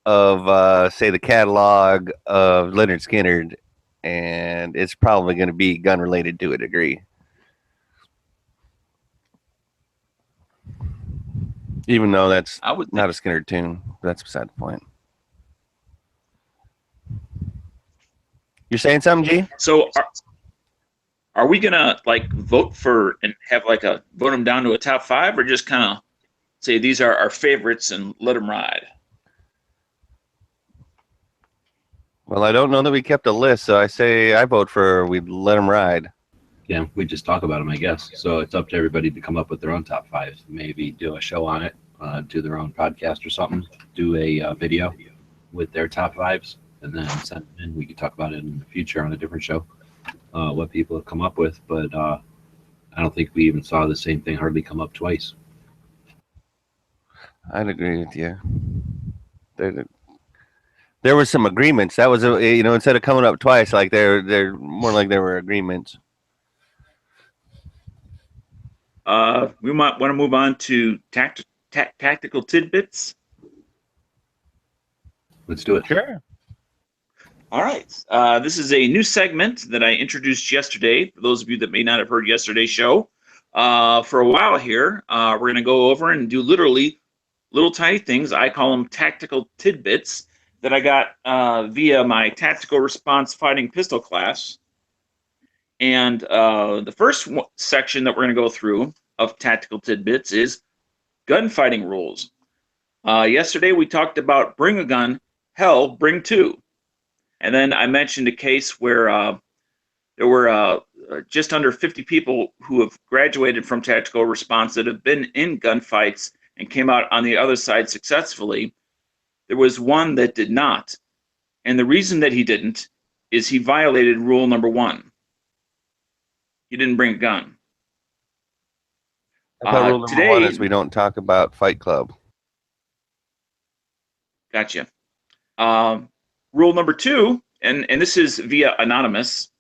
of, say, the catalog of Leonard Skinner, and it's probably going to be gun-related to a degree. Even though that's not a Skinner tune. That's beside the point. You're saying something, G? So are we gonna like vote for and have like a vote them down to a top 5, or just kind of say these are our favorites and let them ride? Well, I don't know that we kept a list, so I say I vote for we let them ride. Yeah, we just talk about them, I guess. So it's up to everybody to come up with their own top 5. Maybe do a show on it, do their own podcast or something. Do a video with their top 5s, and then send it in. We could talk about it in the future on a different show. What people have come up with, but I don't think we even saw the same thing hardly come up twice. I'd agree with you. There were some agreements. That was instead of coming up twice, like they're more like there were agreements. We might want to move on to tactical tidbits. Let's do it. Sure. All right. This is a new segment that I introduced yesterday. For those of you that may not have heard yesterday's show, for a while here, we're going to go over and do literally little tiny things. I call them tactical tidbits that I got via my tactical response fighting pistol class. And the first section that we're going to go through of tactical tidbits is gunfighting rules. Yesterday we talked about bring a gun, hell, bring two. And then I mentioned a case where there were just under 50 people who have graduated from tactical response that have been in gunfights and came out on the other side successfully. There was one that did not. And the reason that he didn't is he violated rule number 1. He didn't bring a gun. I thought rule number 1 is we don't talk about Fight Club. Gotcha. Rule number 2, and this is via anonymous,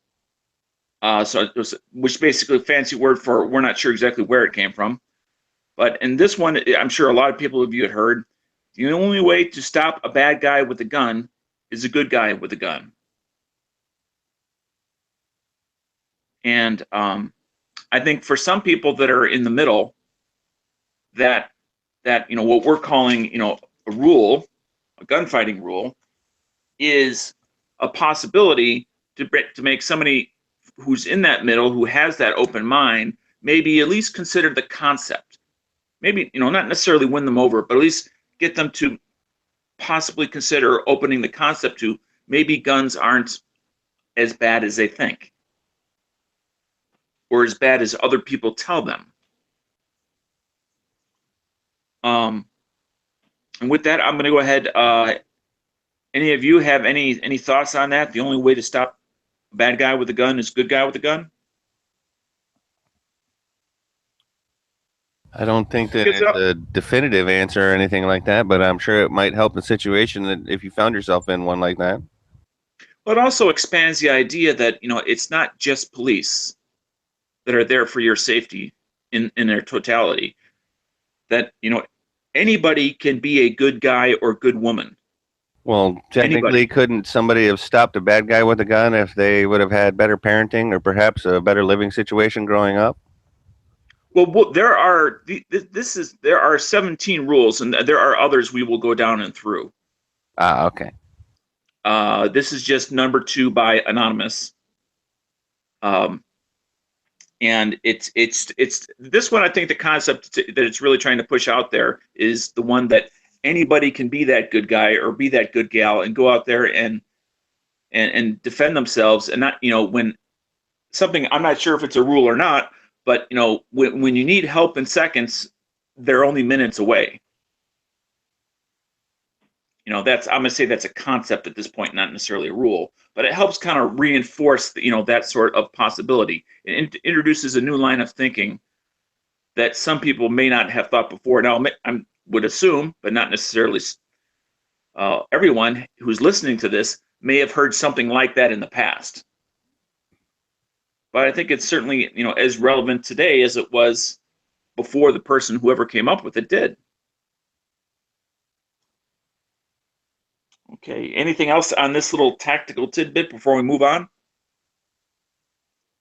so it was, which basically a fancy word for we're not sure exactly where it came from. But in this one, I'm sure a lot of people of you had heard, the only way to stop a bad guy with a gun is a good guy with a gun. And I think for some people that are in the middle, that what we're calling a rule, a gunfighting rule, is a possibility to make somebody who's in that middle, who has that open mind, maybe at least consider the concept. Maybe, not necessarily win them over, but at least get them to possibly consider opening the concept to maybe guns aren't as bad as they think, or as bad as other people tell them. And with that, I'm going to go ahead. Any of you have any thoughts on that? The only way to stop a bad guy with a gun is good guy with a gun? I don't think that it's a definitive answer or anything like that, but I'm sure it might help the situation that if you found yourself in one like that. But it also expands the idea that, it's not just police that are there for your safety in their totality. That, anybody can be a good guy or good woman. Well, technically, couldn't somebody have stopped a bad guy with a gun if they would have had better parenting or perhaps a better living situation growing up? Well, there are 17 rules, and there are others we will go down and through. Okay. This is just number 2 by Anonymous. And it's this one. I think the concept that it's really trying to push out there is the one that anybody can be that good guy or be that good gal and go out there and defend themselves, and not, when something, I'm not sure if it's a rule or not, but when you need help in seconds, they're only minutes away. I'm gonna say that's a concept at this point, not necessarily a rule, but it helps kind of reinforce that sort of possibility. It introduces a new line of thinking that some people may not have thought before. Now, I would assume, but not necessarily everyone who's listening to this may have heard something like that in the past. But I think it's certainly, as relevant today as it was before the person, whoever came up with it, did. Okay, anything else on this little tactical tidbit before we move on?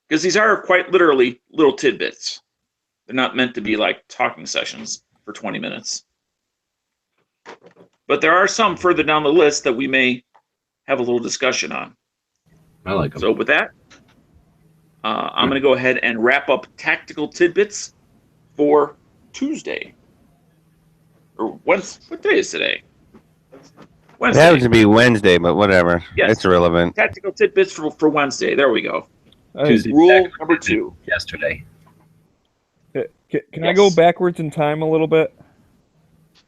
Because these are quite literally little tidbits. They're not meant to be like talking sessions for 20 minutes. But there are some further down the list that we may have a little discussion on. I like them. So with that, I'm going to go ahead and wrap up tactical tidbits for Tuesday. Or what day is today? Wednesday. It happens to be Wednesday, but whatever. Yes. It's irrelevant. Tactical tidbits for Wednesday. There we go. Tuesday. Rule number 2. Yesterday. Can I go backwards in time a little bit?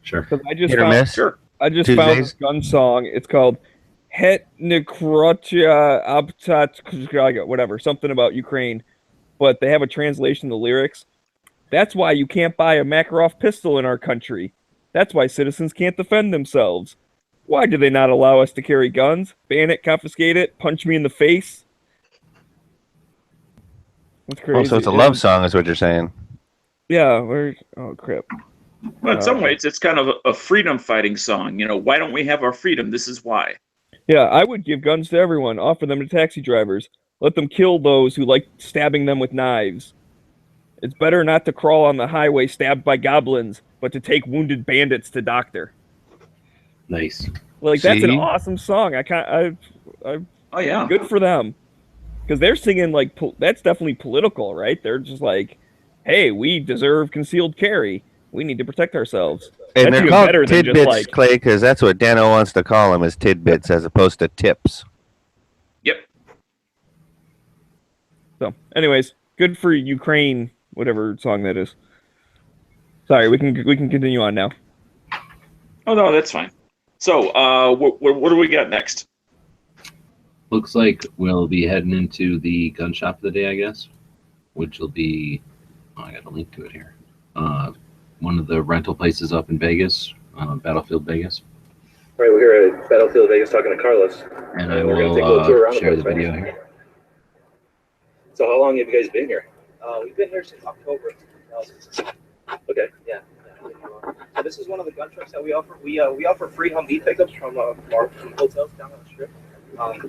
Sure. 'Cause I just Hit or found, miss? Sure. I just Tuesdays? found this gun song. It's called Het Nekrotia Abtat, whatever, something about Ukraine. But they have a translation of the lyrics. That's why you can't buy a Makarov pistol in our country. That's why citizens can't defend themselves. Why do they not allow us to carry guns? Ban it, confiscate it, punch me in the face? That's crazy. Oh, so it's a love song is what you're saying. Yeah, oh crap. Well, in some ways, it's kind of a freedom fighting song. Why don't we have our freedom? This is why. Yeah, I would give guns to everyone, offer them to taxi drivers. Let them kill those who like stabbing them with knives. It's better not to crawl on the highway stabbed by goblins, but to take wounded bandits to doctor. Nice. Like, that's an See? awesome song. Oh, yeah. Good for them. Because they're singing, like, that's definitely political, right? They're just like, hey, we deserve concealed carry. We need to protect ourselves. And That's they're even called better than just, tidbits, like- Clay, because that's what Dano wants to call them, is tidbits as opposed to tips. Yep. So, anyways, good for Ukraine, whatever song that is. Sorry, we can continue on now. Oh, no, that's fine. So, what do we got next? Looks like we'll be heading into the gun shop of the day, I guess, which will be, I got a link to it here. One of the rental places up in Vegas, Battlefield Vegas. All right, we're here at Battlefield Vegas talking to Carlos. And I We're gonna take a little tour will around share the the place, video right? here. So how long have you guys been here? We've been here since October 2016. Okay. Yeah. So this is one of the gun trucks that we offer. We offer free Humvee pickups from our hotels down on the strip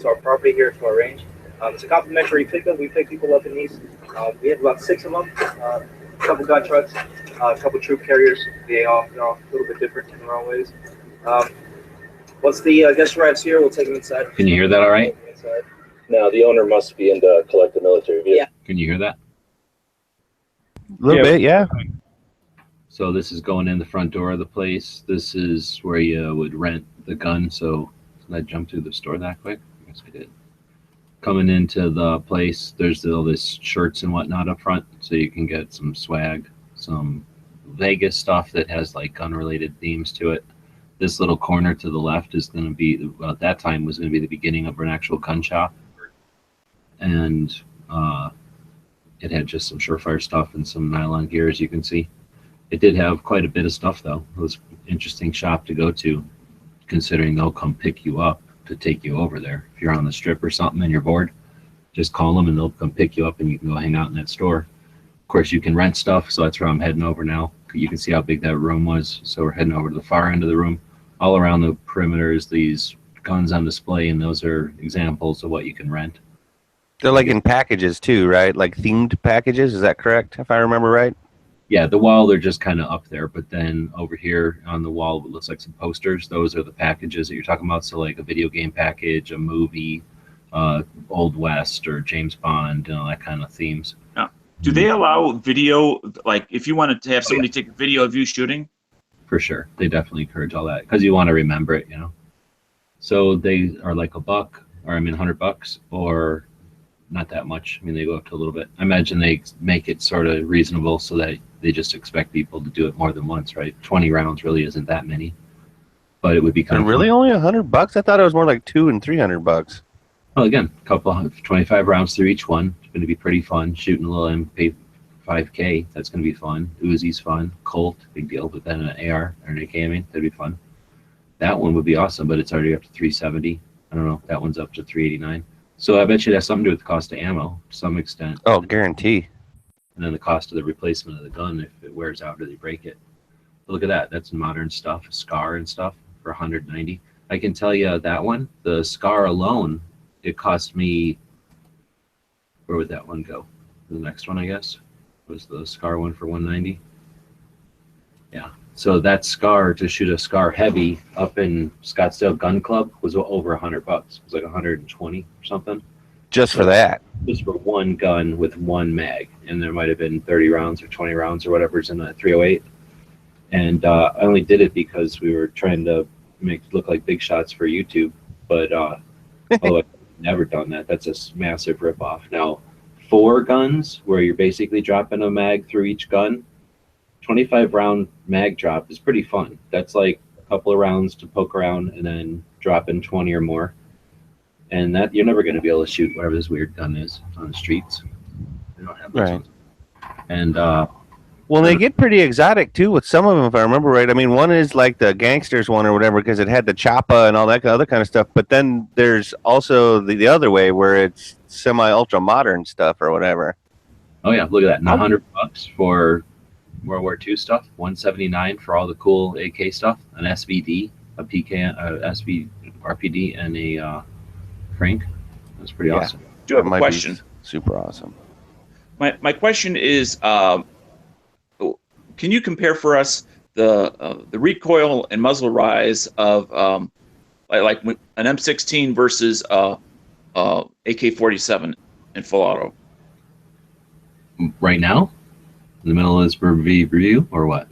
to our property here to our range. It's a complimentary pickup. We pick people up in these. We have about 6 of them. A couple gun trucks, a couple troop carriers. They're all a little bit different in their own ways. Once the guest arrives here, we'll take them inside. Can you hear that all right? Inside. Now, the owner must be into collective military vehicle. Yeah. Can you hear that? A little Yeah. bit, yeah. So this is going in the front door of the place. This is where you would rent the gun. So did I jump through the store that quick? I guess I did. Coming into the place, there's all this shirts and whatnot up front, so you can get some swag, some Vegas stuff that has like gun-related themes to it. This little corner to the left is going to be, well, at that time was going to be the beginning of an actual gun shop, and it had just some Surefire stuff and some nylon gear, as you can see. It did have quite a bit of stuff, though. It was an interesting shop to go to, considering they'll come pick you up to take you over there. If you're on the strip or something and you're bored, just call them and they'll come pick you up and you can go hang out in that store. Of course, you can rent stuff, so that's where I'm heading over now. You can see how big that room was. So we're heading over to the far end of the room. All around the perimeter is these guns on display, and those are examples of what you can rent. They're like in packages too, right? Like themed packages. Is that correct? If I remember right. Yeah, the wall, they're just kind of up there, but then over here on the wall, it looks like some posters. Those are the packages that you're talking about. So like a video game package, a movie, Old West or James Bond, that kind of themes. Do they allow video, like if you wanted to have somebody take a video of you shooting? For sure. They definitely encourage all that because you want to remember it, you know. So they are like $100 or not that much. I mean, they go up to a little bit. I imagine they make it sort of reasonable so that they just expect people to do it more than once, right? 20 rounds really isn't that many, but it would be kind And of really fun. only $100? I thought it was more like $200 and $300. Well, again, a couple of 25 rounds through each one. It's going to be pretty fun. Shooting a little MP5K, that's going to be fun. Uzi's fun. Colt, big deal. But then an AR or an AK, that'd be fun. That one would be awesome, but it's already up to 370. I don't know. That one's up to 389. So I bet you it has something to do with the cost of ammo to some extent. Oh, guarantee. And then the cost of the replacement of the gun if it wears out or they break it. But look at that. That's modern stuff. Scar and stuff for 190. I can tell you that one, the Scar alone, it cost me, where would that one go? The next one, I guess, was the Scar one for 190. Yeah. So that Scar, to shoot a Scar heavy up in Scottsdale Gun Club, was over $100. It was like 120 or something. Just for that. Just for one gun with one mag. And there might have been 30 rounds or 20 rounds or whatever's in a 308. And I only did it because we were trying to make it look like big shots for YouTube. But although I've never done that, that's a massive ripoff. Now, 4 guns where you're basically dropping a mag through each gun, 25 round mag drop is pretty fun. That's like a couple of rounds to poke around and then drop in 20 or more. And that you're never going to be able to shoot whatever this weird gun is on the streets. They don't have those Right. ones. And Well, they get pretty exotic too with some of them, if I remember right. I mean, one is like the gangsters one or whatever because it had the choppa and all that other kind of stuff. But then there's also the other way where it's semi-ultra modern stuff or whatever. oh yeah, look at that. And $100 for World War II stuff, $179 for all the cool AK stuff, an SVD, a PK, SV RPD, and a crank. That's pretty Yeah. awesome. Do have That a might be question. Super awesome. My question is, can you compare for us the recoil and muzzle rise of like an M16 versus AK-47 in full auto? Right now, in the middle of this review, or what?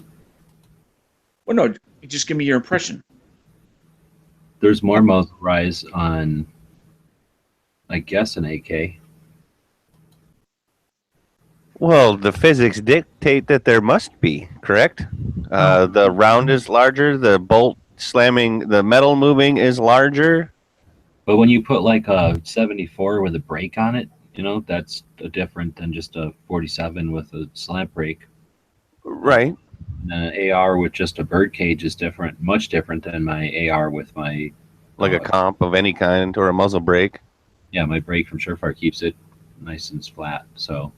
Well, no, just give me your impression. There's more muzzle rise on, I guess, an AK. Well, the physics dictate that there must be, correct? The round is larger, the bolt slamming, the metal moving is larger. But when you put like a 74 with a brake on it, that's different than just a 47 with a slant brake. Right. And an AR with just a bird cage is different, much different than my AR with my Like a comp of any kind or a muzzle brake. yeah, my brake from Surefire keeps it nice and flat. So,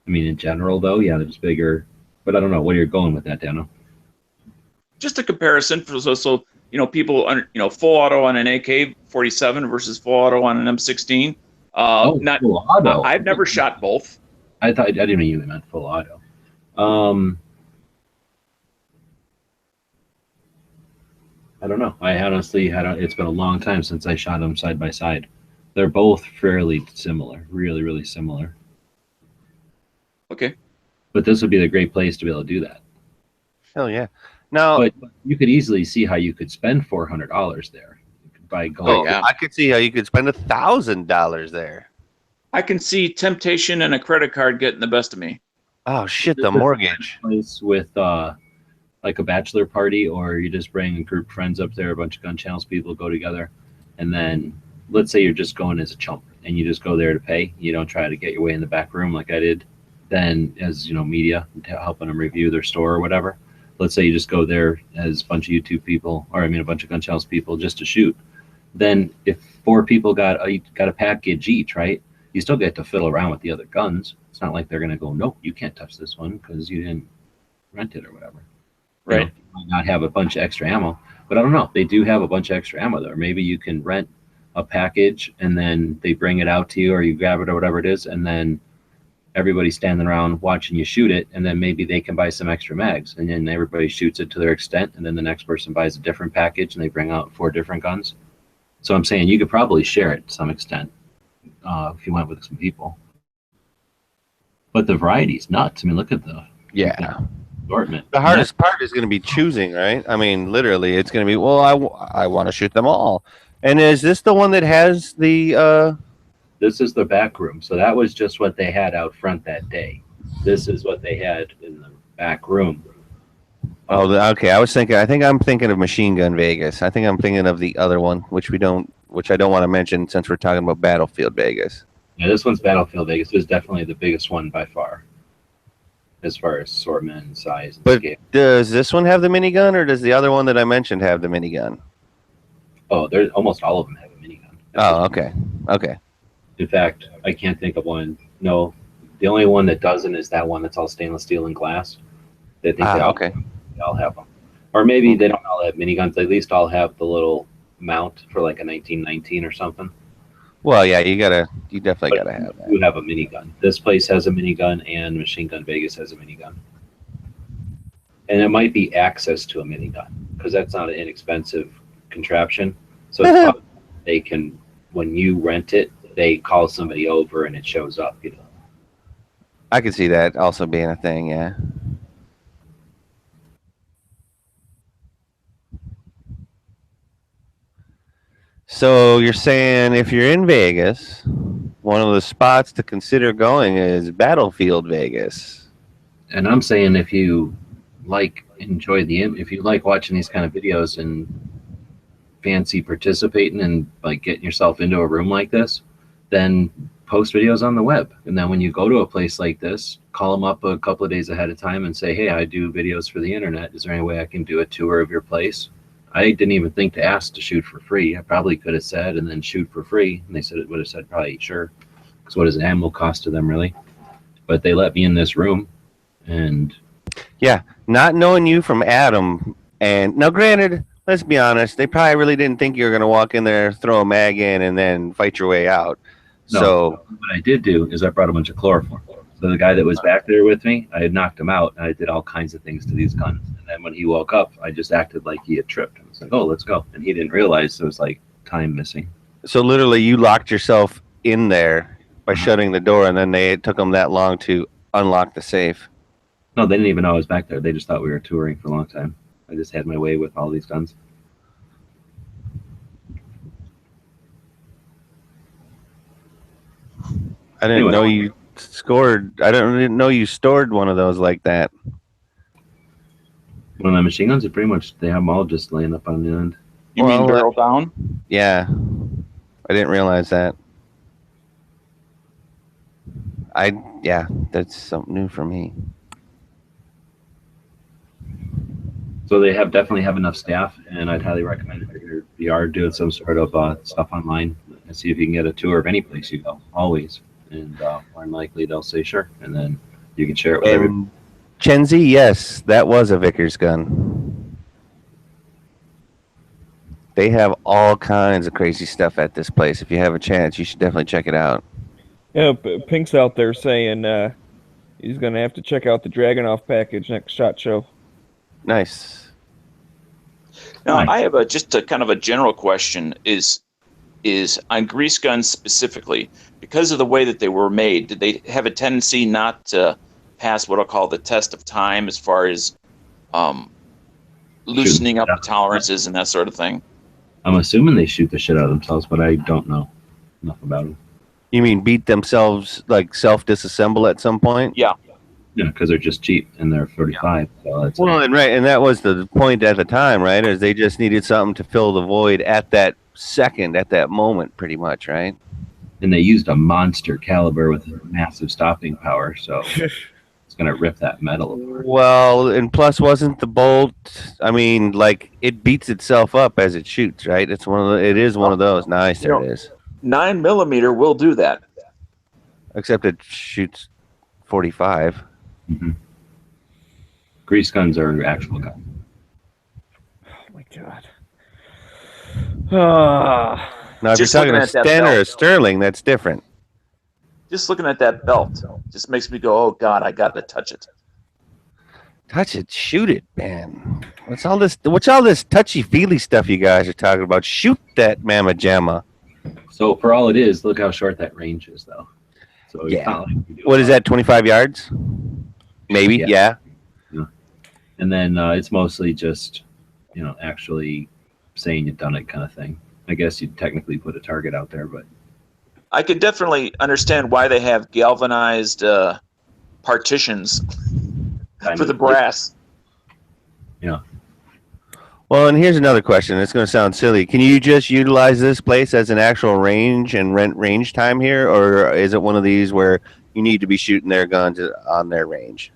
I mean, in general, though, yeah, there's bigger. But I don't know where you're going with that, Dano. Just a comparison for so people full auto on an AK-47 versus full auto on an M16. Not full auto. I've never shot both. I didn't mean you meant full auto. I don't know. I honestly it's been a long time since I shot them side by side. They're both fairly similar, really, really similar. Okay. But this would be a great place to be able to do that. Hell yeah. Now, But you could easily see how you could spend $400 there by going. Oh, yeah. I could see how you could spend $1,000 there. I can see temptation and a credit card getting the best of me. Oh shit, the mortgage. Place with like a bachelor party, or you just bring a group of friends up there, a bunch of gun channels people go together, and then let's say you're just going as a chump and you just go there to pay. You don't try to get your way in the back room like I did. Then, as you know, media helping them review their store or whatever. Let's say you just go there as a bunch of YouTube people, or I mean, a bunch of gun channels people just to shoot. Then, if 4 people got a package each, right? You still get to fiddle around with the other guns. It's not like they're going to go, no, you can't touch this one because you didn't rent it or whatever. Right. You know, you might not have a bunch of extra ammo, but I don't know. They do have a bunch of extra ammo there. Maybe you can rent a package and then they bring it out to you, or you grab it or whatever it is, and then everybody's standing around watching you shoot it, and then maybe they can buy some extra mags, and then everybody shoots it to their extent, and then the next person buys a different package and they bring out 4 different guns. So I'm saying you could probably share it to some extent if you went with some people. But the variety's nuts. I mean, look at the assortment. The hardest part is going to be choosing, right? I mean, literally, it's going to be, well, I want to shoot them all. And is this the one that has the... This is the back room. So that was just what they had out front that day. This is what they had in the back room. Oh, okay. I think I'm thinking of Machine Gun Vegas. I think I'm thinking of the other one, which I don't want to mention since we're talking about Battlefield Vegas. Yeah, this one's Battlefield Vegas. This is definitely the biggest one by far, as far as assortment and size and But scale. does this one have the minigun, or does the other one that I mentioned have the minigun? Oh, there's almost all of them have a minigun. Oh, okay. Okay. In fact, I can't think of one. No, the only one that doesn't is that one that's all stainless steel and glass. They think they all have them. Or maybe they don't all have miniguns. They at least all have the little mount for like a 1919 or something. Well, yeah, you definitely gotta have that. You have a minigun. This place has a minigun, and Machine Gun Vegas has a minigun. And it might be access to a minigun, because that's not an inexpensive contraption. So it's probably, they can, when you rent it, they call somebody over and it shows up, you know. I could see that also being a thing, yeah. So you're saying if you're in Vegas, one of the spots to consider going is Battlefield Vegas. And I'm saying if you if you like watching these kind of videos and fancy participating and like getting yourself into a room like this, then post videos on the web. And then when you go to a place like this, call them up a couple of days ahead of time and say, hey, I do videos for the internet. Is there any way I can do a tour of your place? I didn't even think to ask to shoot for free. I probably could have said, and then shoot for free. And they said it would have said probably sure. Because what does an ammo cost to them, really? But they let me in this room. And yeah, not knowing you from Adam. And now, granted, let's be honest, they probably really didn't think you were going to walk in there, throw a mag in, and then fight your way out. No, so what I did do is I brought a bunch of chloroform. So the guy that was back there with me, I had knocked him out, and I did all kinds of things to these guns. And then when he woke up, I just acted like he had tripped. I was like, oh, let's go. And he didn't realize there was like time missing. So literally you locked yourself in there by shutting the door, and then it took them that long to unlock the safe. No, they didn't even know I was back there. They just thought we were touring for a long time. I just had my way with all these guns. I didn't know you scored. I didn't know you stored one of those like that. One of my machine guns, pretty much, they have them all just laying up on the end. You mean barrel down? Yeah. I didn't realize that. Yeah, that's something new for me. So they definitely have enough staff, and I'd highly recommend if you are doing some sort of stuff online, and see if you can get a tour of any place you go, always. And more than likely they'll say sure, and then you can share it with everybody. Chenzi, yes, that was a Vickers gun. They have all kinds of crazy stuff at this place. If you have a chance, you should definitely check it out. Yeah, Pink's out there saying he's going to have to check out the Dragunov package next SHOT Show. Nice. Now, I have just a kind of a general question. Is is on grease guns specifically, because of the way that they were made, did they have a tendency not to pass what I'll call the test of time as far as loosening up the tolerances and that sort of thing? I'm assuming they shoot the shit out of themselves, but I don't know enough about them. You mean beat themselves, like self-disassemble at some point? Yeah. Yeah, because they're just cheap and they're 35. So that's Well, and that was the point at the time, right? Is they just needed something to fill the void at that second, at that moment, pretty much, right? and they used a monster caliber with massive stopping power, so it's gonna rip that metal apart. Well, and plus, wasn't the bolt? I mean, like it beats itself up as it shoots, right? It's one of the. It is one of those. Nice, there it is. 9mm will do that. Except it shoots 45. Mm-hmm. Grease guns are actual guns. Oh my god. Ah. Now, if Just you're talking looking a at that Sten or a belt. Sterling, that's different. Just looking at that belt just makes me go, oh God, I got to touch it. Touch it, shoot it, man. What's all this touchy feely stuff you guys are talking about? Shoot that mamma jamma. So for all it is, look how short that range is, though. So it's Yeah. not like we do What a is lot. that? 25 yards? Maybe. Yeah. Yeah. And then it's mostly just, actually saying you've done it kind of thing. I guess you'd technically put a target out there, but I could definitely understand why they have galvanized partitions for the brass. Yeah. Well, and here's another question. It's going to sound silly. Can you just utilize this place as an actual range and rent range time here, or is it one of these where you need to be shooting their guns on their range?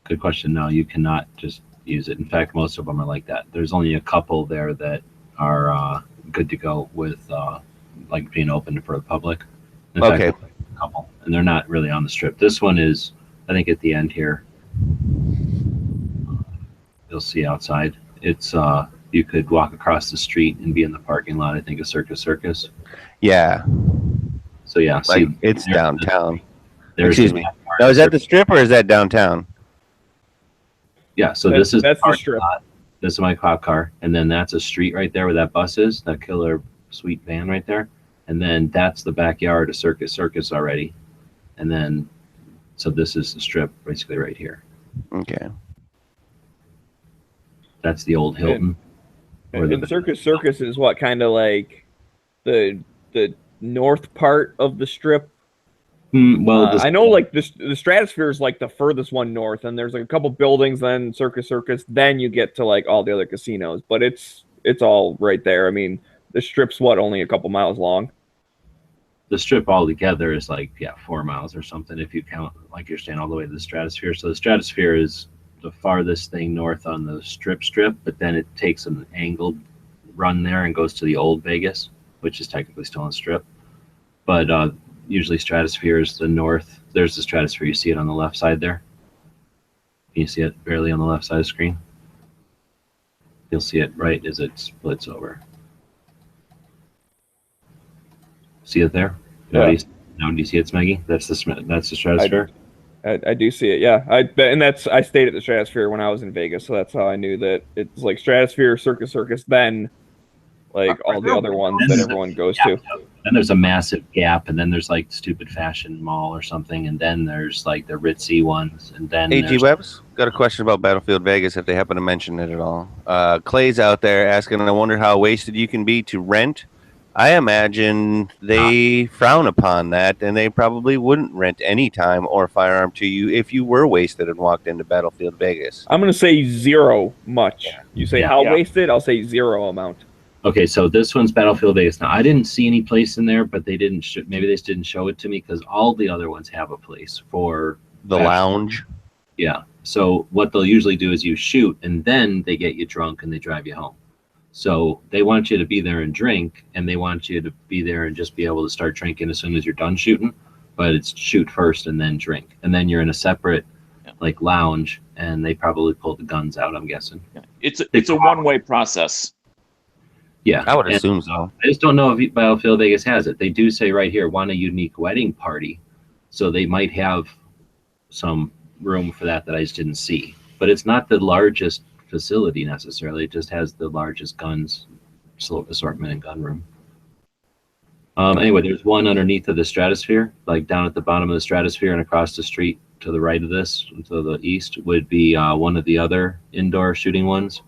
Good question. No, you cannot just use it. In fact, most of them are like that. There's only a couple there that are good to go with, like being open for the public. In fact, Okay. a couple, and they're not really on the strip. This one is, I think, at the end here. You'll see outside. It's you could walk across the street and be in the parking lot. I think of Circus. Yeah, So yeah, like see, it's there's downtown. there's Excuse the me. back part Now, of is that the Circus. strip or is that downtown? Yeah, so That's- this is that's the parking strip. lot. This is my cop car, and then that's a street right there where that bus is, that killer sweet van right there, and then that's the backyard of Circus already, and then so this is the strip basically right here. Okay. That's the old Hilton. Or the- And Circus is what, kind of like the north part of the strip. Well, I know, like the Stratosphere is like the furthest one north, and there's like a couple buildings, then Circus, then you get to like all the other casinos. But it's all right there. I mean, the strip's what, only a couple miles long. the strip altogether is like 4 miles or something if you count like you're saying all the way to the Stratosphere. So the Stratosphere is the farthest thing north on the strip, but then it takes an angled run there and goes to the old Vegas, which is technically still on strip. But usually Stratosphere is the north. There's the Stratosphere. You see it on the left side there. Can you see it barely on the left side of the screen? You'll see it right as it splits over. See it there? Yeah. Now do you see it, Smeggy? That's the Stratosphere. I do see it, yeah. I stayed at the Stratosphere when I was in Vegas, so that's how I knew that it's like Stratosphere, Circus, then like all the other ones that everyone goes to. Then there's a massive gap, and then there's like Stupid Fashion Mall or something, and then there's like the ritzy ones, and then AG there's- Webbs, got a question about Battlefield Vegas if they happen to mention it at all. Clay's out there asking, I wonder how wasted you can be to rent. I imagine they frown upon that, and they probably wouldn't rent any time or firearm to you if you were wasted and walked into Battlefield Vegas. I'm gonna say zero much. You say Yeah. how Yeah. wasted? I'll say zero amount. Okay, so this one's Battlefield Vegas. Now I didn't see any place in there, but they didn't. Maybe they just didn't show it to me because all the other ones have a place for The Battlefield. lounge. Yeah. So what they'll usually do is you shoot, and then they get you drunk and they drive you home. So they want you to be there and drink, and they want you to be there and just be able to start drinking as soon as you're done shooting. But it's shoot first and then drink, and then you're in a separate like lounge, and they probably pull the guns out. I'm guessing. It's a one-way process. Yeah, I would and assume so. I just don't know if Battlefield Vegas has it. They do say right here, want a unique wedding party, so they might have some room for that I just didn't see. But it's not the largest facility necessarily. It just has the largest guns assortment and gun room. Anyway, there's one underneath of the stratosphere, like down at the bottom of the stratosphere and across the street to the right of this, to the east, would be one of the other indoor shooting ones.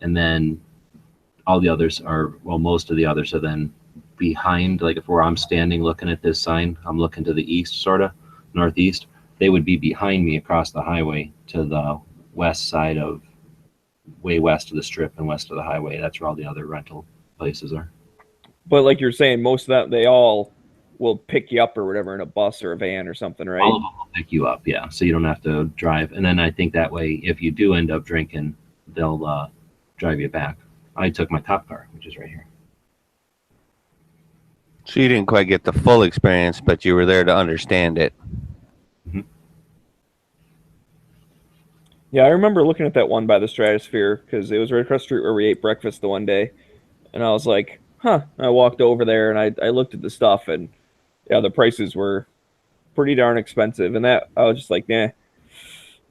And then all the others are, well, most of the others are then behind, like if where I'm standing looking at this sign, I'm looking to the east, sort of, northeast. They would be behind me across the highway to the west side of, way west of the strip and west of the highway. That's where all the other rental places are. But like you're saying, most of that, they all will pick you up or whatever in a bus or a van or something, right? All of them will pick you up, yeah. So you don't have to drive. And then I think that way, if you do end up drinking, they'll drive you back. I took my cop car, which is right here. So you didn't quite get the full experience, but you were there to understand it. Mm-hmm. Yeah, I remember looking at that one by the Stratosphere because it was right across the street where we ate breakfast the one day. And I was like, huh. I walked over there and I looked at the stuff, and yeah, the prices were pretty darn expensive. And that I was just like, nah,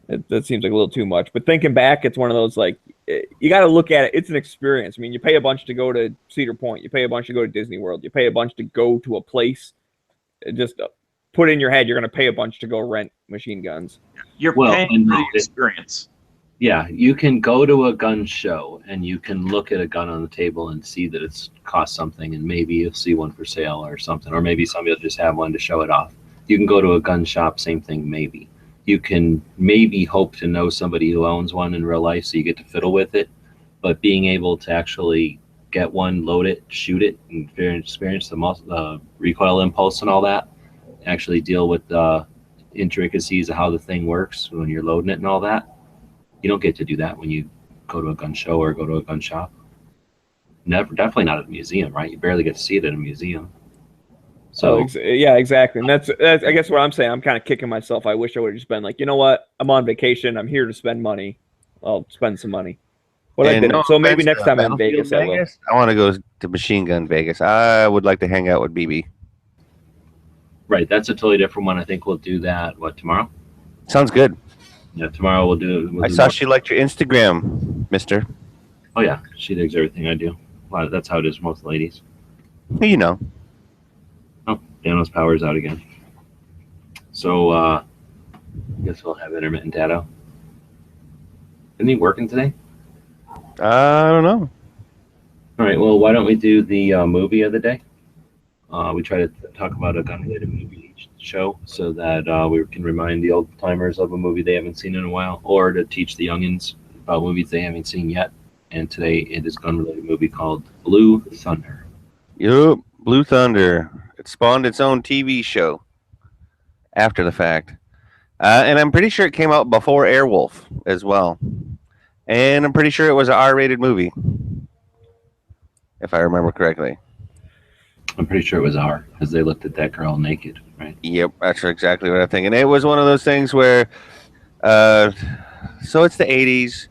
that seems like a little too much. But thinking back, it's one of those, like, you got to look at it. It's an experience. I mean, you pay a bunch to go to Cedar Point. You pay a bunch to go to Disney World. You pay a bunch to go to a place. Just put in your head, you're going to pay a bunch to go rent machine guns. You're paying for the it, experience. Yeah, you can go to a gun show and you can look at a gun on the table and see that it's cost something, and maybe you'll see one for sale or something, or maybe somebody will just have one to show it off. You can go to a gun shop, same thing, maybe. You can maybe hope to know somebody who owns one in real life, so you get to fiddle with it. But being able to actually get one, load it, shoot it, and experience the recoil impulse and all that, actually deal with the intricacies of how the thing works when you're loading it and all that, you don't get to do that when you go to a gun show or go to a gun shop. Definitely not at a museum, right? You barely get to see it in a museum. So yeah, exactly. And that's I guess what I'm saying. I'm kind of kicking myself. I wish I would have just been like, you know what? I'm on vacation. I'm here to spend money. I'll spend some money. But I didn't. So maybe next time I'm in Vegas, I will. I want to go to Machine Gun Vegas. I would like to hang out with BB. Right, that's a totally different one. I think we'll do that, tomorrow? Sounds good. Yeah, tomorrow we'll do. I saw she liked your Instagram, mister. Oh, yeah, she digs everything I do. That's how it is with most ladies. You know. Oh, Dano's power's out again. So, I guess we'll have intermittent data. Isn't he working today? I don't know. All right, well, why don't we do the movie of the day? We try to talk about a gun-related movie each show so that we can remind the old-timers of a movie they haven't seen in a while, or to teach the youngins about movies they haven't seen yet. And today it is a gun-related movie called Blue Thunder. Yup, Blue Thunder. It spawned its own TV show after the fact. And I'm pretty sure it came out before Airwolf as well. And I'm pretty sure it was an R-rated movie, if I remember correctly. I'm pretty sure it was R, because they looked at that girl naked, right? Yep, that's exactly what I'm thinking. It was one of those things where, so it's the 80s.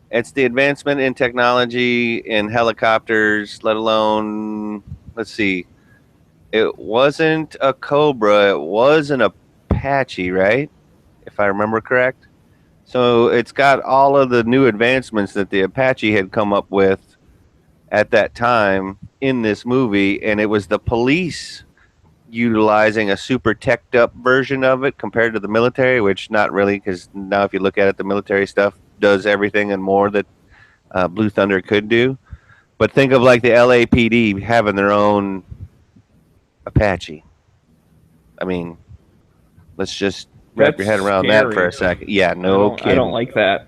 It's the advancement in technology in helicopters, let alone, let's see, it wasn't a Cobra, it was an Apache, right? If I remember correct. So it's got all of the new advancements that the Apache had come up with at that time in this movie, and it was the police utilizing a super teched up version of it compared to the military, which not really, because now if you look at it, the military stuff does everything and more that Blue Thunder could do. But think of like the LAPD having their own Apache. I mean, let's just wrap your head around that for a second. Yeah, no kidding. I don't like that.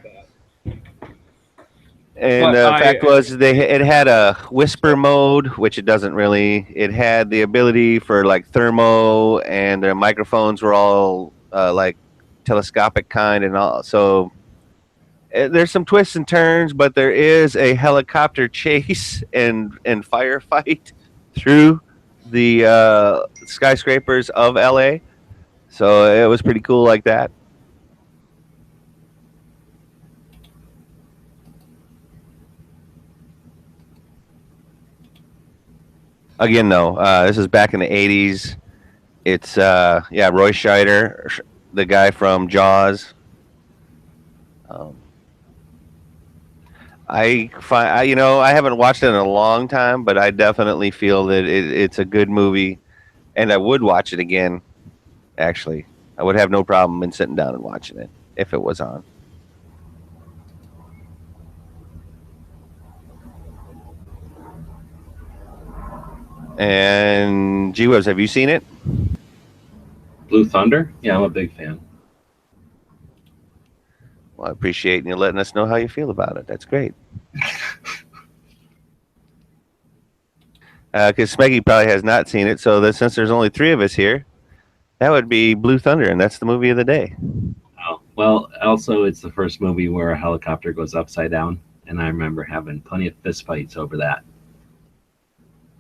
And the fact was, it had a whisper mode, which it doesn't really. It had the ability for like thermo, and their microphones were all like telescopic kind and all. So there's some twists and turns, but there is a helicopter chase and firefight through the skyscrapers of LA. So it was pretty cool like that. Again, though, this is back in the 80s. It's, Roy Scheider, the guy from Jaws. I haven't watched it in a long time, but I definitely feel that it's a good movie, and I would watch it again. Actually, I would have no problem in sitting down and watching it if it was on. And G-Webs, have you seen it? Blue Thunder? Yeah, I'm a big fan. Well, I appreciate you letting us know how you feel about it. That's great. Because Smeggy probably has not seen it, so that since there's only 3 of us here, that would be Blue Thunder, and that's the movie of the day. Oh, well, also it's the first movie where a helicopter goes upside down, and I remember having plenty of fistfights over that.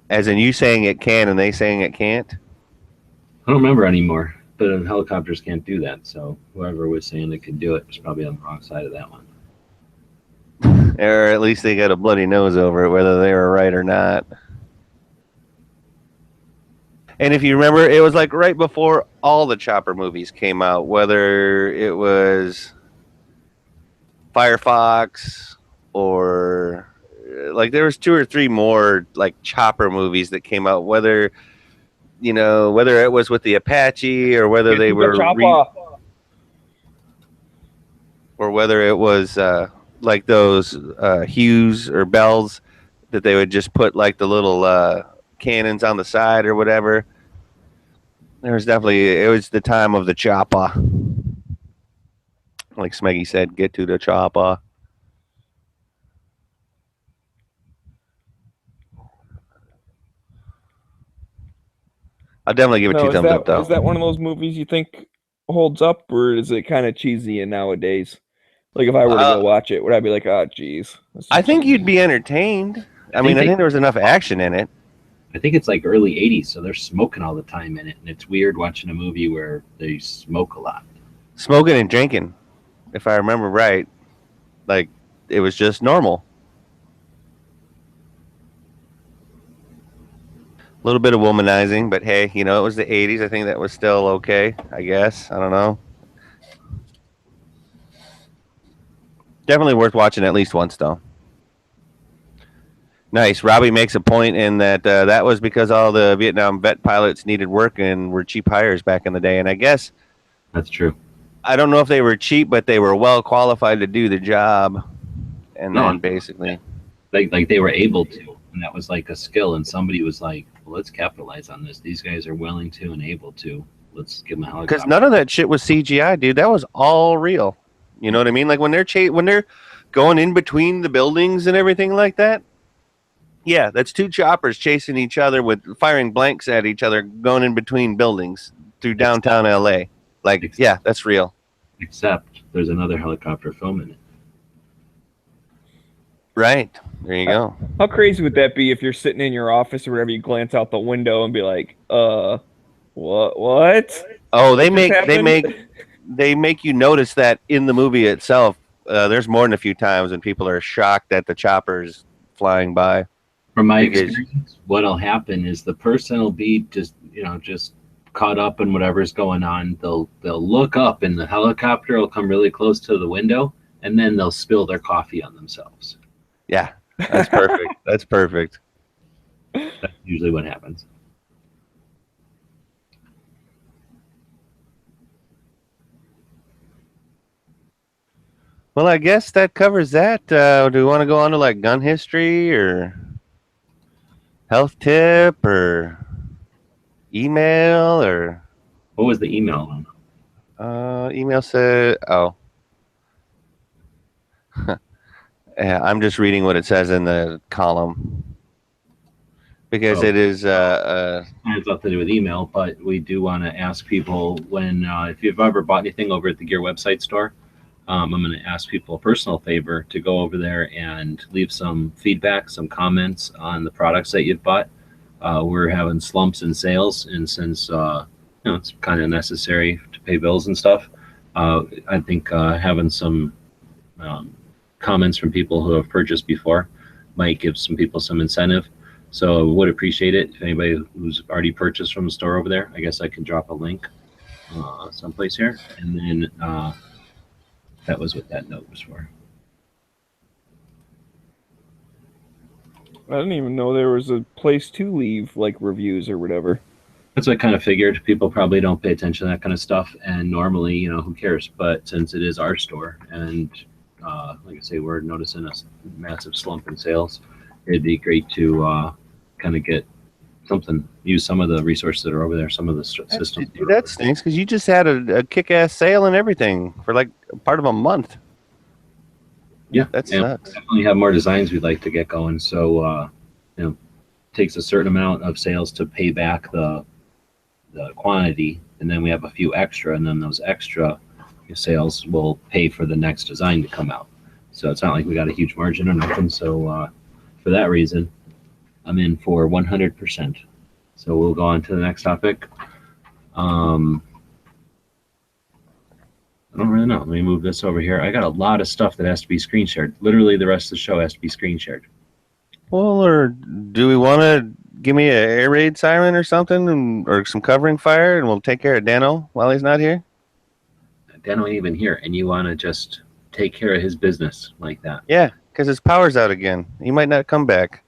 As in you saying it can and they saying it can't? I don't remember anymore, but helicopters can't do that, so whoever was saying it could do it was probably on the wrong side of that one. Or at least they got a bloody nose over it, whether they were right or not. And if you remember, it was like right before all the Chopper movies came out, whether it was Firefox or like there was 2 or 3 more like Chopper movies that came out, whether it was with the Apache or whether they were or whether it was like those Hughes or Bells that they would just put like the little cannons on the side or whatever. It was the time of the chopper. Like Smeggy said, get to the chopper. I'll definitely give it 2 thumbs up, though. Is that one of those movies you think holds up, or is it kind of cheesy nowadays? Like if I were to go watch it, would I be like, oh, geez? I think you'd be entertained. I think there was enough action in it. I think it's like early 80s, so they're smoking all the time in it, and it's weird watching a movie where they smoke a lot. Smoking and drinking, if I remember right. Like, it was just normal. A little bit of womanizing, but hey, it was the 80s. I think that was still okay, I guess. I don't know. Definitely worth watching at least once, though. Nice. Robbie makes a point in that that was because all the Vietnam vet pilots needed work and were cheap hires back in the day. And I guess that's true. I don't know if they were cheap, but they were well qualified to do the job. And then basically, like they were able to, and that was like a skill. And somebody was like, well, let's capitalize on this. These guys are willing to and able to. Let's give them a helicopter. Because none of that shit was CGI, dude. That was all real. You know what I mean? Like when they're going in between the buildings and everything like that. Yeah, that's 2 choppers chasing each other with firing blanks at each other, going in between buildings through downtown LA. Like, yeah, that's real. Except there's another helicopter filming it. Right. There you go. How crazy would that be if you're sitting in your office or whatever, you glance out the window and be like, what? Oh, they make you notice that in the movie itself. There's more than a few times when people are shocked that the chopper's flying by. From my experience, what'll happen is the person will be just caught up in whatever's going on. They'll look up and the helicopter will come really close to the window, and then they'll spill their coffee on themselves. Yeah, that's perfect. That's perfect. That's usually what happens. Well, I guess that covers that. Do we want to go on to like gun history or health tip or email or what was the email? Email said, yeah, I'm just reading what it says in the column because it is. It has nothing to do with email, but we do want to ask people when if you've ever bought anything over at the Gear website store. I'm going to ask people a personal favor to go over there and leave some feedback, some comments on the products that you've bought. We're having slumps in sales, and since it's kind of necessary to pay bills and stuff, I think having some comments from people who have purchased before might give some people some incentive. So would appreciate it if anybody who's already purchased from the store over there. I guess I can drop a link someplace here, and then. That was what that note was for. I didn't even know there was a place to leave like reviews or whatever. That's what I kind of figured. People probably don't pay attention to that kind of stuff, and normally, who cares? But since it is our store, and like I say, we're noticing a massive slump in sales, it'd be great to kind of get something, use some of the resources that are over there, some of the systems. Dude, that stinks because you just had a kick-ass sale and everything for like part of a month. Yeah, that and sucks. we definitely have more designs we'd like to get going. So, takes a certain amount of sales to pay back the quantity, and then we have a few extra, and then those extra sales will pay for the next design to come out. So it's not like we got a huge margin or nothing. So for that reason, I'm in for 100%. So we'll go on to the next topic. I don't really know. Let me move this over here. I got a lot of stuff that has to be screen shared. Literally, the rest of the show has to be screen shared. Well, or do we want to give me an air raid siren or something, or some covering fire, and we'll take care of Dano while he's not here? Dano ain't even here, and you want to just take care of his business like that? Yeah, because his power's out again. He might not come back.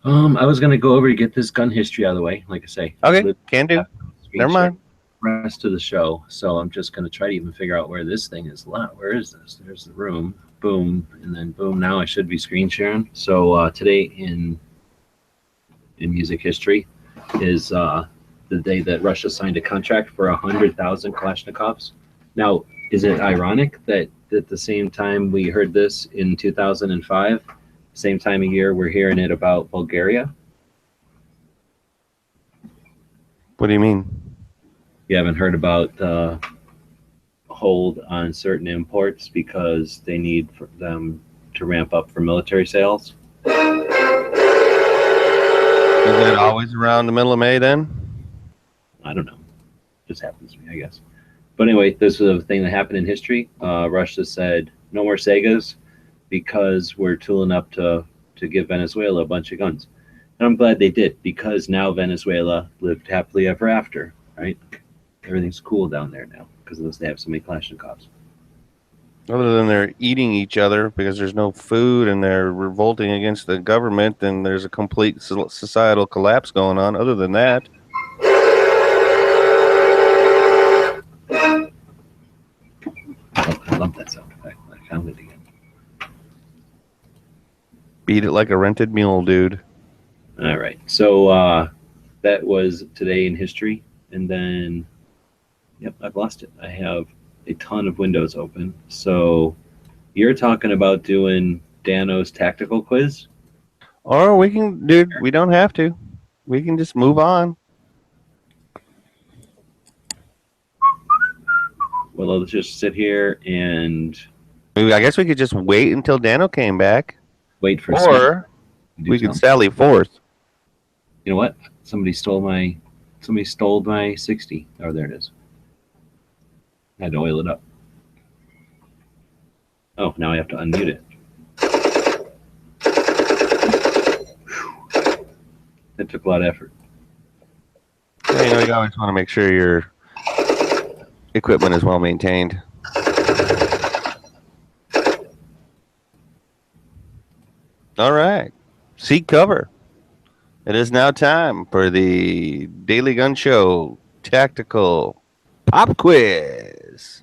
I was gonna go over to get this gun history out of the way. Like I say, Okay, can do. Never mind. Rest of the show, so I'm just gonna try to even figure out where this thing is. Where is this? There's the room. Boom, and then boom. Now I should be screen sharing. So today in music history is the day that Russia signed a contract for 100,000 Kalashnikovs. Now, is it ironic that at the same time we heard this in 2005, same time of year we're hearing it about Bulgaria? What do you mean? You haven't heard about the hold on certain imports because they need for them to ramp up for military sales? Is that always around the middle of May then? I don't know. Just happens to me, I guess. But anyway, this was a thing that happened in history. Russia said no more Segas because we're tooling up to give Venezuela a bunch of guns. And I'm glad they did, because now Venezuela lived happily ever after, right? Everything's cool down there now because they have so many Kalashnikovs. Other than they're eating each other because there's no food and they're revolting against the government, then there's a complete societal collapse going on. Other than that, Oh, I love that sound effect. I found it again. beat it like a rented mule, dude. All right. So that was today in history. And then, yep, I've lost it. I have a ton of windows open. So you're talking about doing Dano's tactical quiz? Or we can, dude, we don't have to. We can just move on. Well, let's just sit here and I guess we could just wait until Dano came back. wait for Or we could sally forth. You know what? Somebody stole my 60. Oh, there it is. I had to oil it up. Oh, now I have to unmute it. That took a lot of effort. Yeah, you always want to make sure your equipment is well maintained. All right. Seek cover. It is now time for the Daily Gun Show Tactical Pop Quiz.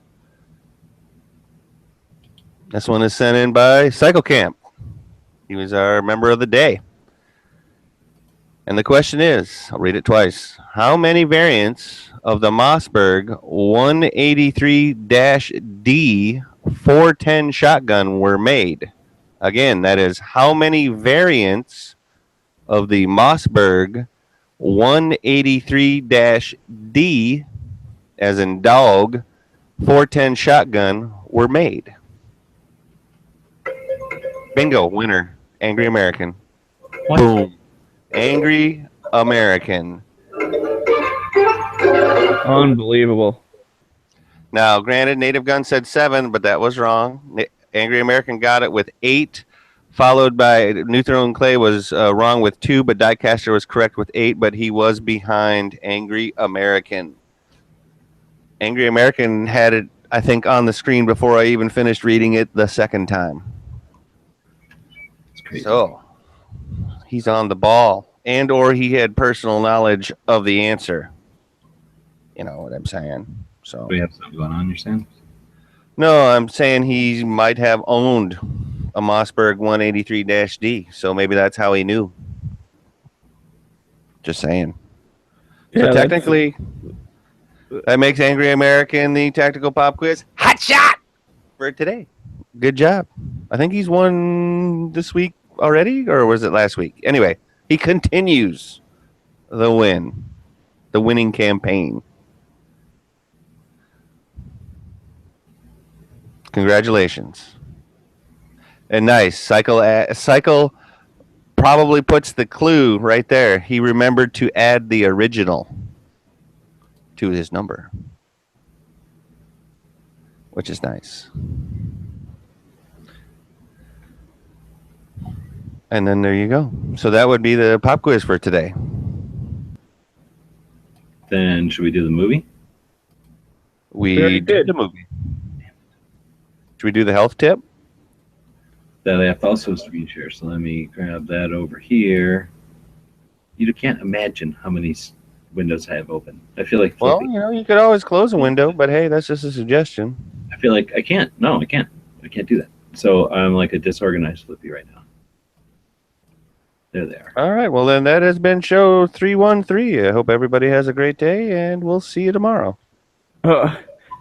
This one is sent in by Cycle Camp. He was our member of the day. And the question is, I'll read it twice. How many variants of the Mossberg 183-D 410 shotgun were made? Again, that is, how many variants of the Mossberg 183-D, as in dog, 410 shotgun were made? Bingo, winner, Angry American. What? Boom. Angry American. Unbelievable. Now, granted, Native Gun said 7, but that was wrong. Angry American got it with 8, followed by New Throne Clay was wrong with 2, but Diecaster was correct with 8, but he was behind Angry American. Angry American had it, I think, on the screen before I even finished reading it the second time. It's crazy. So, he's on the ball, and or he had personal knowledge of the answer. You know what I'm saying? So We have something going on, you're saying? no, I'm saying he might have owned a Mossberg 183-D, so maybe that's how he knew. Just saying. Yeah, So that's- technically, that makes Angry American the tactical pop quiz hot shot for today. Good job. I think he's won this week already, or was it last week? Anyway, he continues the winning campaign. Congratulations. And nice. Cycle probably puts the clue right there. He remembered to add the original to his number, which is nice. And then there you go. So that would be the pop quiz for today. Then should we do the movie? We already did did. the movie. Should we do the health tip? That I have to also screen share. So let me grab that over here. You can't imagine how many windows I have open. I feel like Well, flipping. you know, you could always close a window, but hey, that's just a suggestion. I feel like I can't. No, I can't. I can't do that. So I'm like a disorganized flippy right now. There they are. All right. Well, then that has been show 313. I hope everybody has a great day, and we'll see you tomorrow.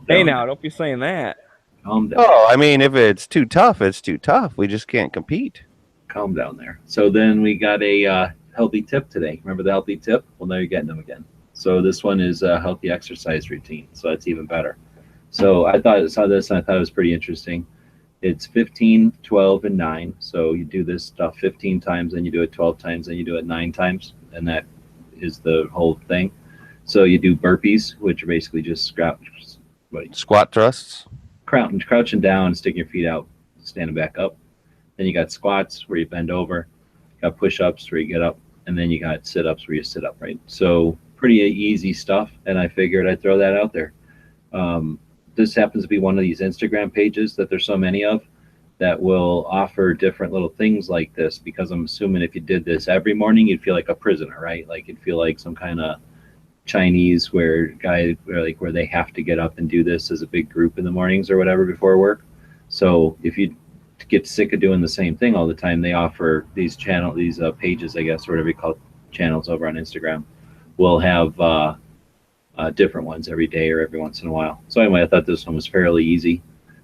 Hey, now, don't be saying that. Calm down. Oh, I mean, if it's too tough, it's too tough. We just can't compete. Calm down there. So then we got a healthy tip today. Remember the healthy tip? Well, now you're getting them again. So this one is a healthy exercise routine. So that's even better. So I saw this and I thought it was pretty interesting. It's 15, 12, and 9. So you do this stuff 15 times, then you do it 12 times, then you do it 9 times. And that is the whole thing. So you do burpees, which are basically just Squat thrusts. crouching down, sticking your feet out, standing back up. Then you got squats where you bend over. You got push-ups where you get up. And then you got sit-ups where you sit up, right? So pretty easy stuff. And I figured I'd throw that out there. This happens to be one of these Instagram pages that there's so many of that will offer different little things like this, because I'm assuming if you did this every morning, you'd feel like a prisoner, right? Like you'd feel like some kind of Chinese where they have to get up and do this as a big group in the mornings or whatever before work. So if you get sick of doing the same thing all the time, they offer these pages, I guess, or whatever you call it, channels over on Instagram, will have different ones every day or every once in a while. So anyway, I thought this one was fairly easy.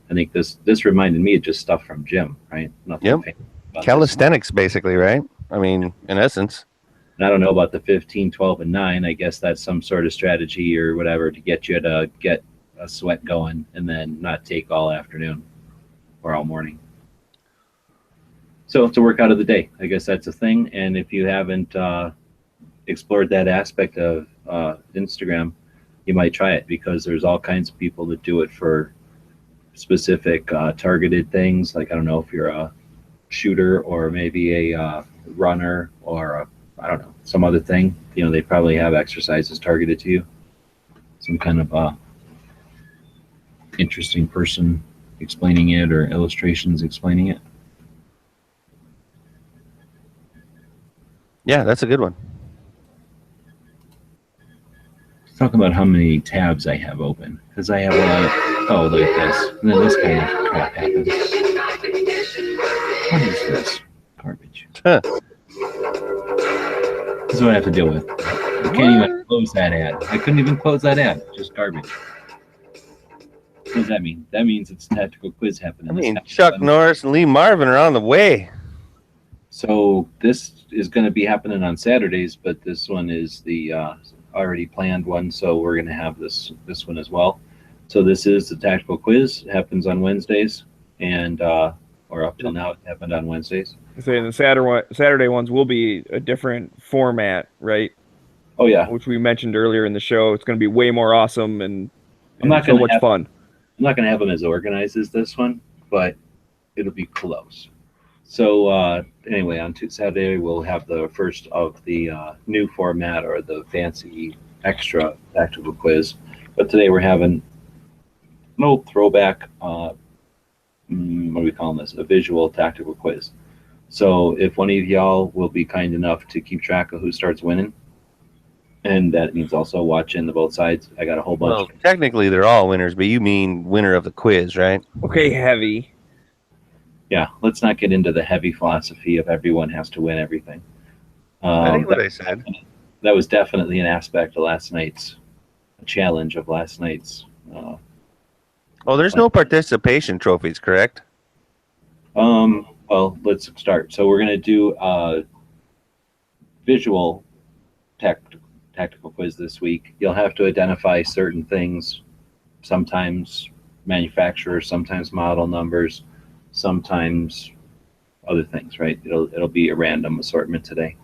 I think this reminded me of just stuff from gym, right? Nothing Yep. Calisthenics, basically, right? I mean, in essence. And I don't know about the 15, 12, and 9. I guess that's some sort of strategy or whatever to get you to get a sweat going and then not take all afternoon or all morning. So it's a workout of the day. I guess that's a thing. And if you haven't explored that aspect of Instagram, you might try it, because there's all kinds of people that do it for specific targeted things. Like, I don't know if you're a shooter or maybe a runner or I don't know, some other thing. You know, they probably have exercises targeted to you. Some kind of interesting person explaining it or illustrations explaining it. Yeah, that's a good one. Talk about how many tabs I have open, because I have a lot of, oh, look at this. And then this kind of crap happens. What is this? Garbage. Huh. This is what I have to deal with. I can't even close that ad. I couldn't even close that ad. Just garbage. What does that mean? That means it's a tactical quiz happening. I mean, Chuck Norris and Lee Marvin are on the way. So this is going to be happening on Saturdays, but this one is the already planned one, so we're going to have this one as well. So this is the tactical quiz. It happens on Wednesdays, and or up till now it happened on Wednesdays. So the Saturday ones will be a different format, right? Oh yeah, Which we mentioned earlier in the show. It's going to be way more awesome and I'm not so gonna much have- fun. I'm not going to have them as organized as this one, but it'll be close. So anyway, on Saturday we'll have the first of the new format, or the fancy extra tactical quiz. But today we're having no throwback. What are we calling this? A visual tactical quiz. So if one of y'all will be kind enough to keep track of who starts winning, and that means also watching the both sides. I got a whole bunch. Well, technically they're all winners, but you mean winner of the quiz, right? Okay, heavy. Yeah, let's not get into the heavy philosophy of everyone has to win everything. I think what I said. That was definitely an aspect of last night's challenge of last night's. Oh, there's no participation trophies, correct? Well, let's start. So we're gonna do visual tactical quiz this week. You'll have to identify certain things, sometimes manufacturers, sometimes model numbers, sometimes other things, right? It'll be a random assortment today,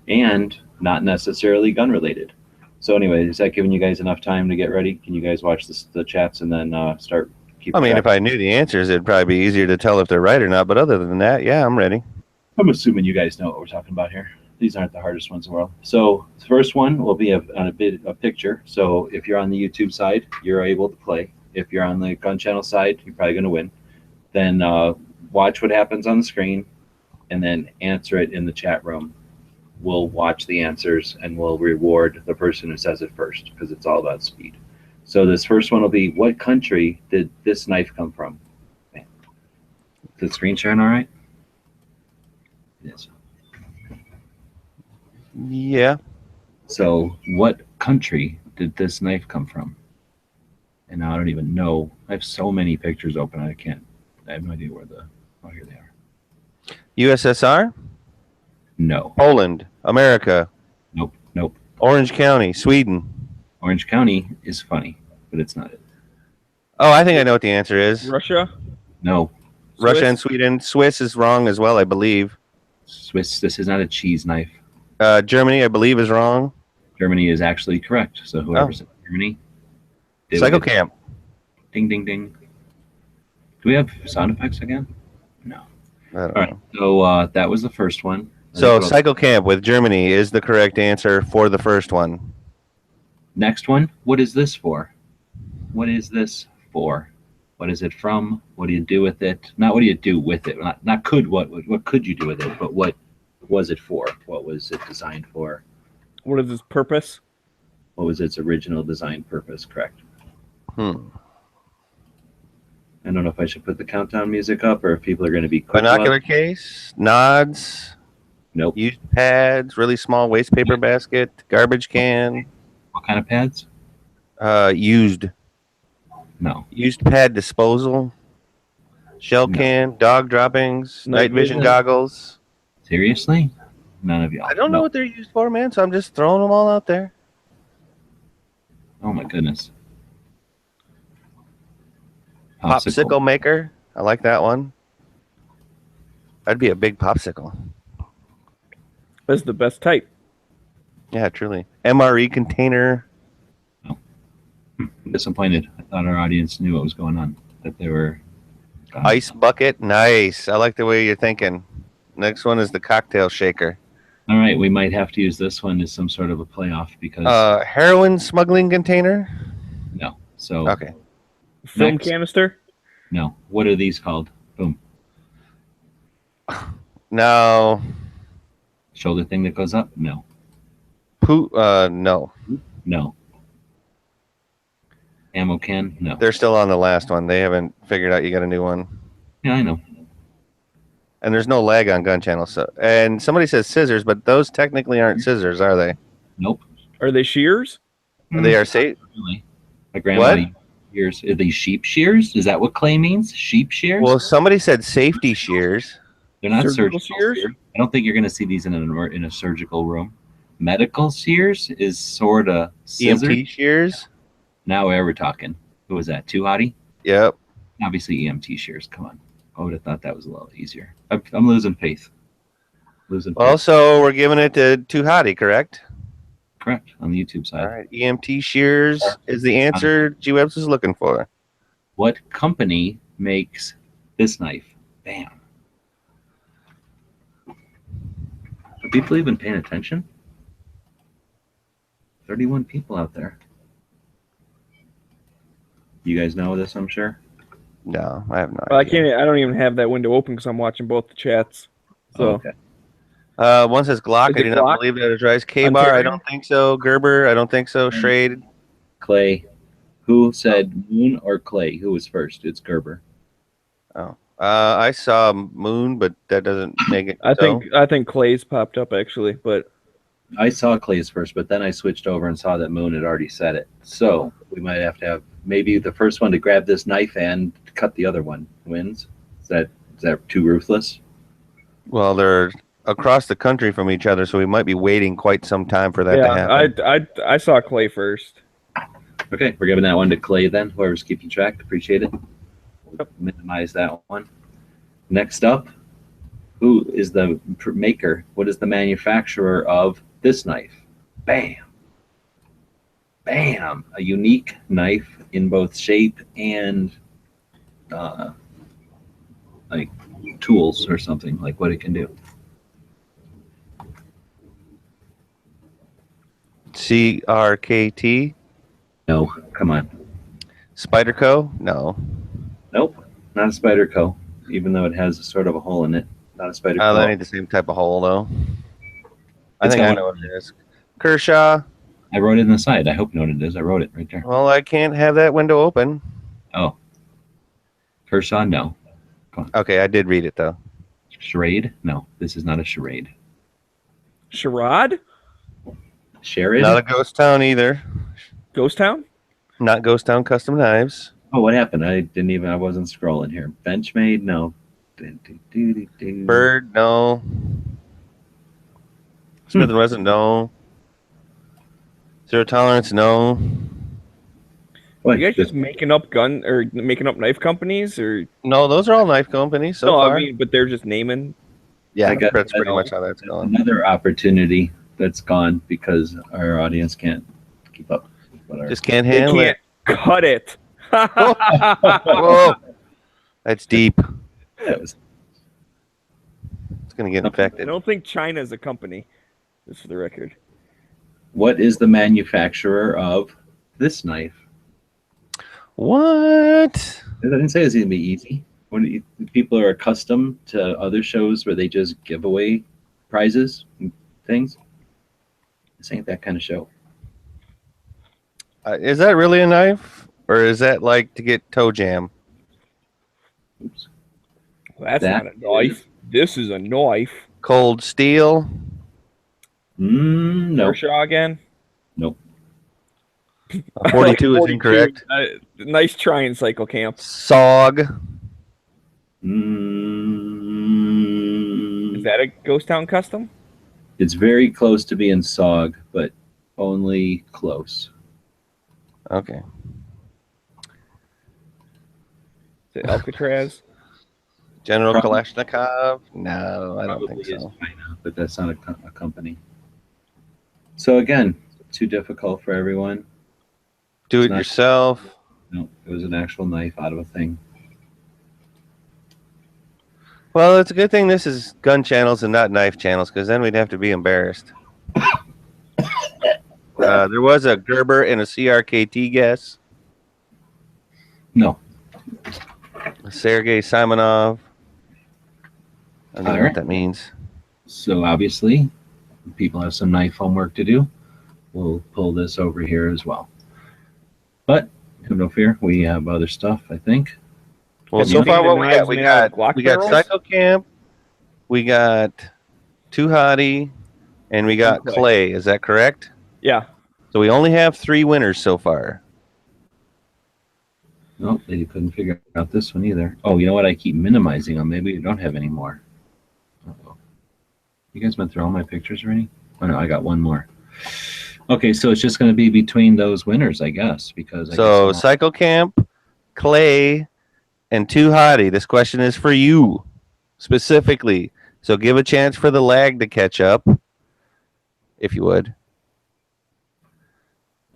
and not necessarily gun related. So anyway, is that giving you guys enough time to get ready? Can you guys watch the chats and then start keeping I mean, track? if I knew the answers, it'd probably be easier to tell if they're right or not. But other than that, yeah, I'm ready. I'm assuming you guys know what we're talking about here. These aren't the hardest ones in the world. So the first one will be a picture. So if you're on the YouTube side, you're able to play. If you're on the gun channel side, you're probably going to win. Then watch what happens on the screen and then answer it in the chat room. We'll watch the answers and we'll reward the person who says it first because it's all about speed. So this first one will be, what country did this knife come from? Is the screen sharing all right? Yes. Yeah. So what country did this knife come from? And now I don't even know. I have so many pictures open. I have no idea where oh, here they are. USSR? No. Poland, America, Nope. Orange County, Sweden. Orange County is funny, but it's not it. Oh, I think I know what the answer is. Russia? No. Russia Swiss? and Sweden. Swiss is wrong as well, I believe. Swiss, this is not a cheese knife. Germany, I believe, is wrong. Germany is actually correct. So whoever Oh. said Germany. they will Psycho get- Camp. Ding, ding, ding. Do we have sound effects again? No. I don't All right. know. So that was the first one. So Psycho Camp with Germany is the correct answer for the first one. Next one. What is this for? What is this for? What is it from? What do you do with it? Not what do you do with it. Not could what could you do with it, but what was it for? What was it designed for? What is its purpose? What was its original design purpose? Correct. Hmm. I don't know if I should put the countdown music up or if people are going to be quick. Binocular case, nods, Nope. used pads, really small waste paper basket, garbage can, What kind of pads? used pad disposal, shell No. can, dog droppings, night vision vision. goggles. Seriously? None of y'all. I don't know No. what they're used for, man, so I'm just throwing them all out there. Oh my goodness. Popsicle maker. I like that one. That'd be a big popsicle. That's the best type. Yeah, truly. MRE container. I'm disappointed. I thought our audience knew what was going on. That they were Ice bucket. Nice. I like the way you're thinking. Next one is the cocktail shaker. All right, we might have to use this one as some sort of a playoff because Heroin smuggling container. no. So Okay. Film Next. canister? no. What are these called? Boom. No. Shoulder thing that goes up? No. No. No. Ammo can? No. They're still on the last one. They haven't figured out you got a new one. Yeah, I know. And there's no lag on Gun Channel. So, and somebody says scissors, but those technically aren't scissors, are they? Nope. Are they shears? They are safe. Really. My grandma What? shears. Are these sheep shears? Is that what clay means? Sheep shears? Well, somebody said safety shears. They're not surgical surgical shears? I don't think you're going to see these in a surgical room. Medical shears is sort of scissor. EMT shears. Now we're talking. Who was that? Too hottie? Yep. Obviously EMT shears. Come on. I would have thought that was a little easier. I'm losing faith. Losing faith. Also, we're giving it to Too Hottie, correct? Correct. On the YouTube side. All right. EMT shears is the answer G-Webs was looking for. What company makes this knife? Bam. Are people even paying attention? 31 people out there. You guys know this, I'm sure. No, I have no Well, I idea. can't. I don't even have that window open because I'm watching both the chats. So okay. One says Glock. Is I it do not Glock? believe that is right. K-Bar. I Ontario? don't think so. Gerber. I don't think so. Schrade. Clay. Who said Moon or Clay? Who was first? It's Gerber. Oh. I saw Moon, but that doesn't make it. I think Clay's popped up actually, but I saw Clay's first, but then I switched over and saw that Moon had already said it. So we might have to have maybe the first one to grab this knife and cut the other one wins. Is that too ruthless? Well, they're across the country from each other, so we might be waiting quite some time for that to happen. I saw Clay first. Okay, we're giving that one to Clay then. Whoever's keeping track, appreciate it. We'll minimize that one. Next up, who is the maker? What is the manufacturer of this knife? Bam. Bam. A unique knife in both shape and like tools or something, like what it can do. CRKT? No, come on. Spyderco? No. Nope, not a Spyderco, even though it has sort of a hole in it. Not a Spyderco. Oh, that ain't the same type of hole, though. I It's think I going- know what it is. Kershaw? I wrote it in the side. I hope you know what it is. I wrote it right there. Well, I can't have that window open. Oh. Kershaw, no. Okay, I did read it, though. Charade? No, this is not a charade. Sherrod? Sherrod? Not a ghost town either. Ghost Town? Not Ghost Town Custom Knives. Oh, what happened? I wasn't scrolling here. Benchmade? No. Bird? No. Smith & Wesson? No. Zero Tolerance? No. What? You guys just making up knife companies, or No, those are all knife companies so no? far. I mean, but they're just naming. Yeah, I got that's that pretty all. much how that's going. Another opportunity that's gone because our audience can't keep up. Just can't They handle can't cut it. it. Whoa. That's deep. That was It's going to get I infected. don't think China is a company. Just for the record. What is the manufacturer of this knife? What? I didn't say it's going to be easy. People are accustomed to other shows where they just give away prizes and things. This ain't that kind of show. Is that really a knife? Or is that like to get toe jam? Oops. Well, that's That not a knife. This is a knife. Cold steel? No. Kershaw again. Nope. 42 is incorrect. Nice trying, Cycle Camp. SOG? Is that a Ghost Town custom? It's very close to being SOG, but only close. Okay. Is it Alcatraz? General Probably- Kalashnikov? No, I don't Probably think is so. China, but that's not a company. So again, too difficult for everyone. Do It's it not- yourself. No, it was an actual knife out of a thing. Well, it's a good thing this is gun channels and not knife channels, because then we'd have to be embarrassed. There was a Gerber and a CRKT guess. No. Sergei Simonov. I don't know Alright. what that means. So obviously, people have some knife homework to do. We'll pull this over here as well. But have no fear, we have other stuff, I think. Well, Have so you far seen what the we knives got? We made out of got Glock we got barrels? Psycho Camp, we got Too Hottie, and we got Clay. Clay. Is that correct? Yeah. So we only have 3 winners so far. Nope, they couldn't figure out this one either. Oh, you know what? I keep minimizing them. Maybe we don't have any more. Uh-oh. You guys went through all my pictures already? Oh no, I got one more. Okay, so it's just going to be between those winners, I guess, because So Psycho Camp, Clay, and Too Hottie. This question is for you specifically. So give a chance for the lag to catch up, if you would.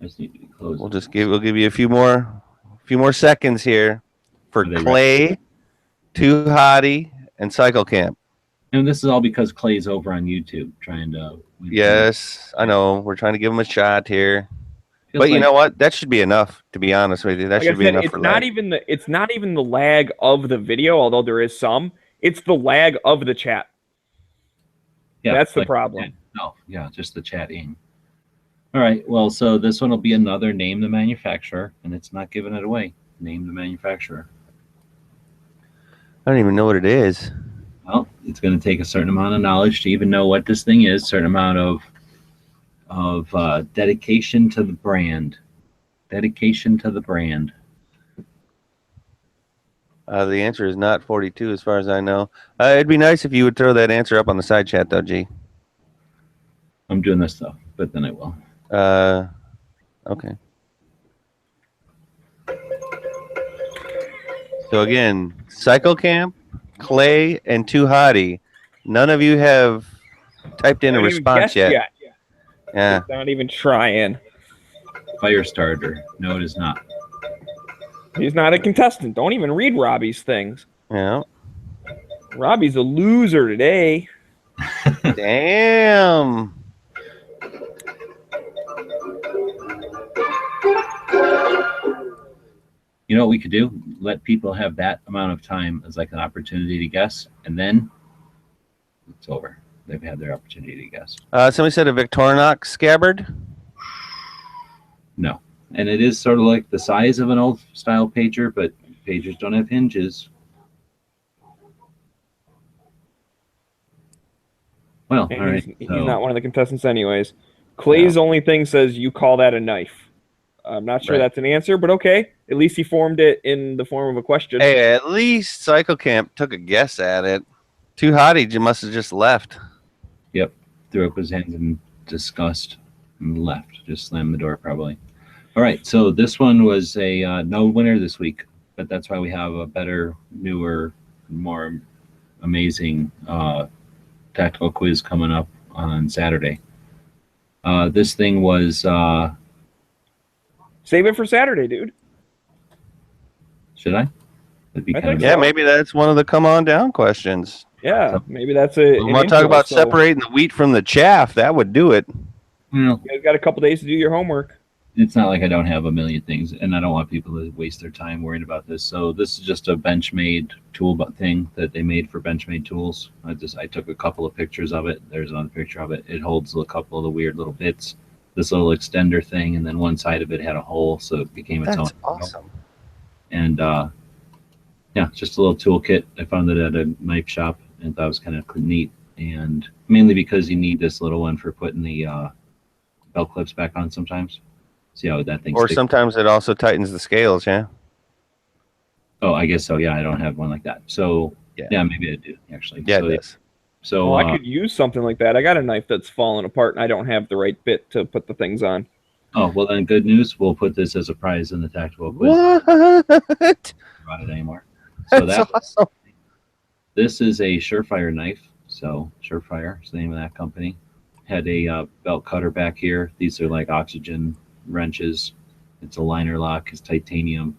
I just need to close. We'll give you a few more seconds here for Are they Clay, Too Hottie, and Cycle Camp. And this is all because Clay's over on YouTube trying to win. Yes, I know. We're trying to give him a shot here. Feels But you like- know what? That should be enough, to be honest with you. That Like should I be said, enough it's for not lag. even the lag of the video, although there is some. It's the lag of the chat. Yeah, That's the like problem. No, yeah, just the chatting. All right. Well, so this one will be another name the manufacturer, and it's not giving it away. Name the manufacturer. I don't even know what it is. Well, it's going to take a certain amount of knowledge to even know what this thing is. Certain amount of dedication to the brand. Dedication to the brand. The answer is not 42, as far as I know. It'd be nice if you would throw that answer up on the side chat, though, G. I'm doing this stuff, but then I will. Okay. So again, Cycle Camp, Clay, and Too Hottie. None of you have typed in a Haven't even response guessed yet. Yeah. Not even trying. Fire starter. No, it is not. He's not a contestant. Don't even read Robbie's things. Yeah. Robbie's a loser today. Damn. You know what we could do? Let people have that amount of time as like an opportunity to guess, and then it's over. They've had their opportunity to guess. Somebody said a Victorinox scabbard. No. And it is sort of like the size of an old style pager, but pagers don't have hinges. Well, And all right. he's not one of the contestants anyways. Clay's only thing says you call that a knife. I'm not sure that's an answer, but okay. At least he formed it in the form of a question. Hey, at least Cycle Camp took a guess at it. Too Hottie must have just left. Yep. Threw up his hands in disgust and left. Just slammed the door probably. All right. So this one was a no winner this week, but that's why we have a better, newer, more amazing tactical quiz coming up on Saturday. This thing was... Save it for Saturday, dude. Should I? That'd be kind of Yeah, maybe that's one of the come on down questions. Yeah, maybe that's a. We want to talk about separating the wheat from the chaff. That would do it. You guys got a couple days to do your homework. It's not like I don't have a million things, and I don't want people to waste their time worrying about this. So this is just a Benchmade tool thing that they made for Benchmade tools. I took a couple of pictures of it. There's another picture of it. It holds a couple of the weird little bits. This little extender thing, and then one side of it had a hole, so it became its own. That's awesome. And yeah, just a little toolkit. I found it at a knife shop and thought it was kind of neat. And mainly because you need this little one for putting the belt clips back on sometimes. See how that thing. Or sometimes it also tightens the scales. Yeah. Oh, I guess so. Yeah, I don't have one like that. So yeah, maybe I do actually. Yeah, so, it does. So I could use something like that. I got a knife that's fallen apart, and I don't have the right bit to put the things on. Oh, well then, good news. We'll put this as a prize in the tactical quiz. What? About it anymore. So That's awesome. This is a Surefire knife. So Surefire is the name of that company. Had a belt cutter back here. These are like oxygen wrenches. It's a liner lock. It's titanium,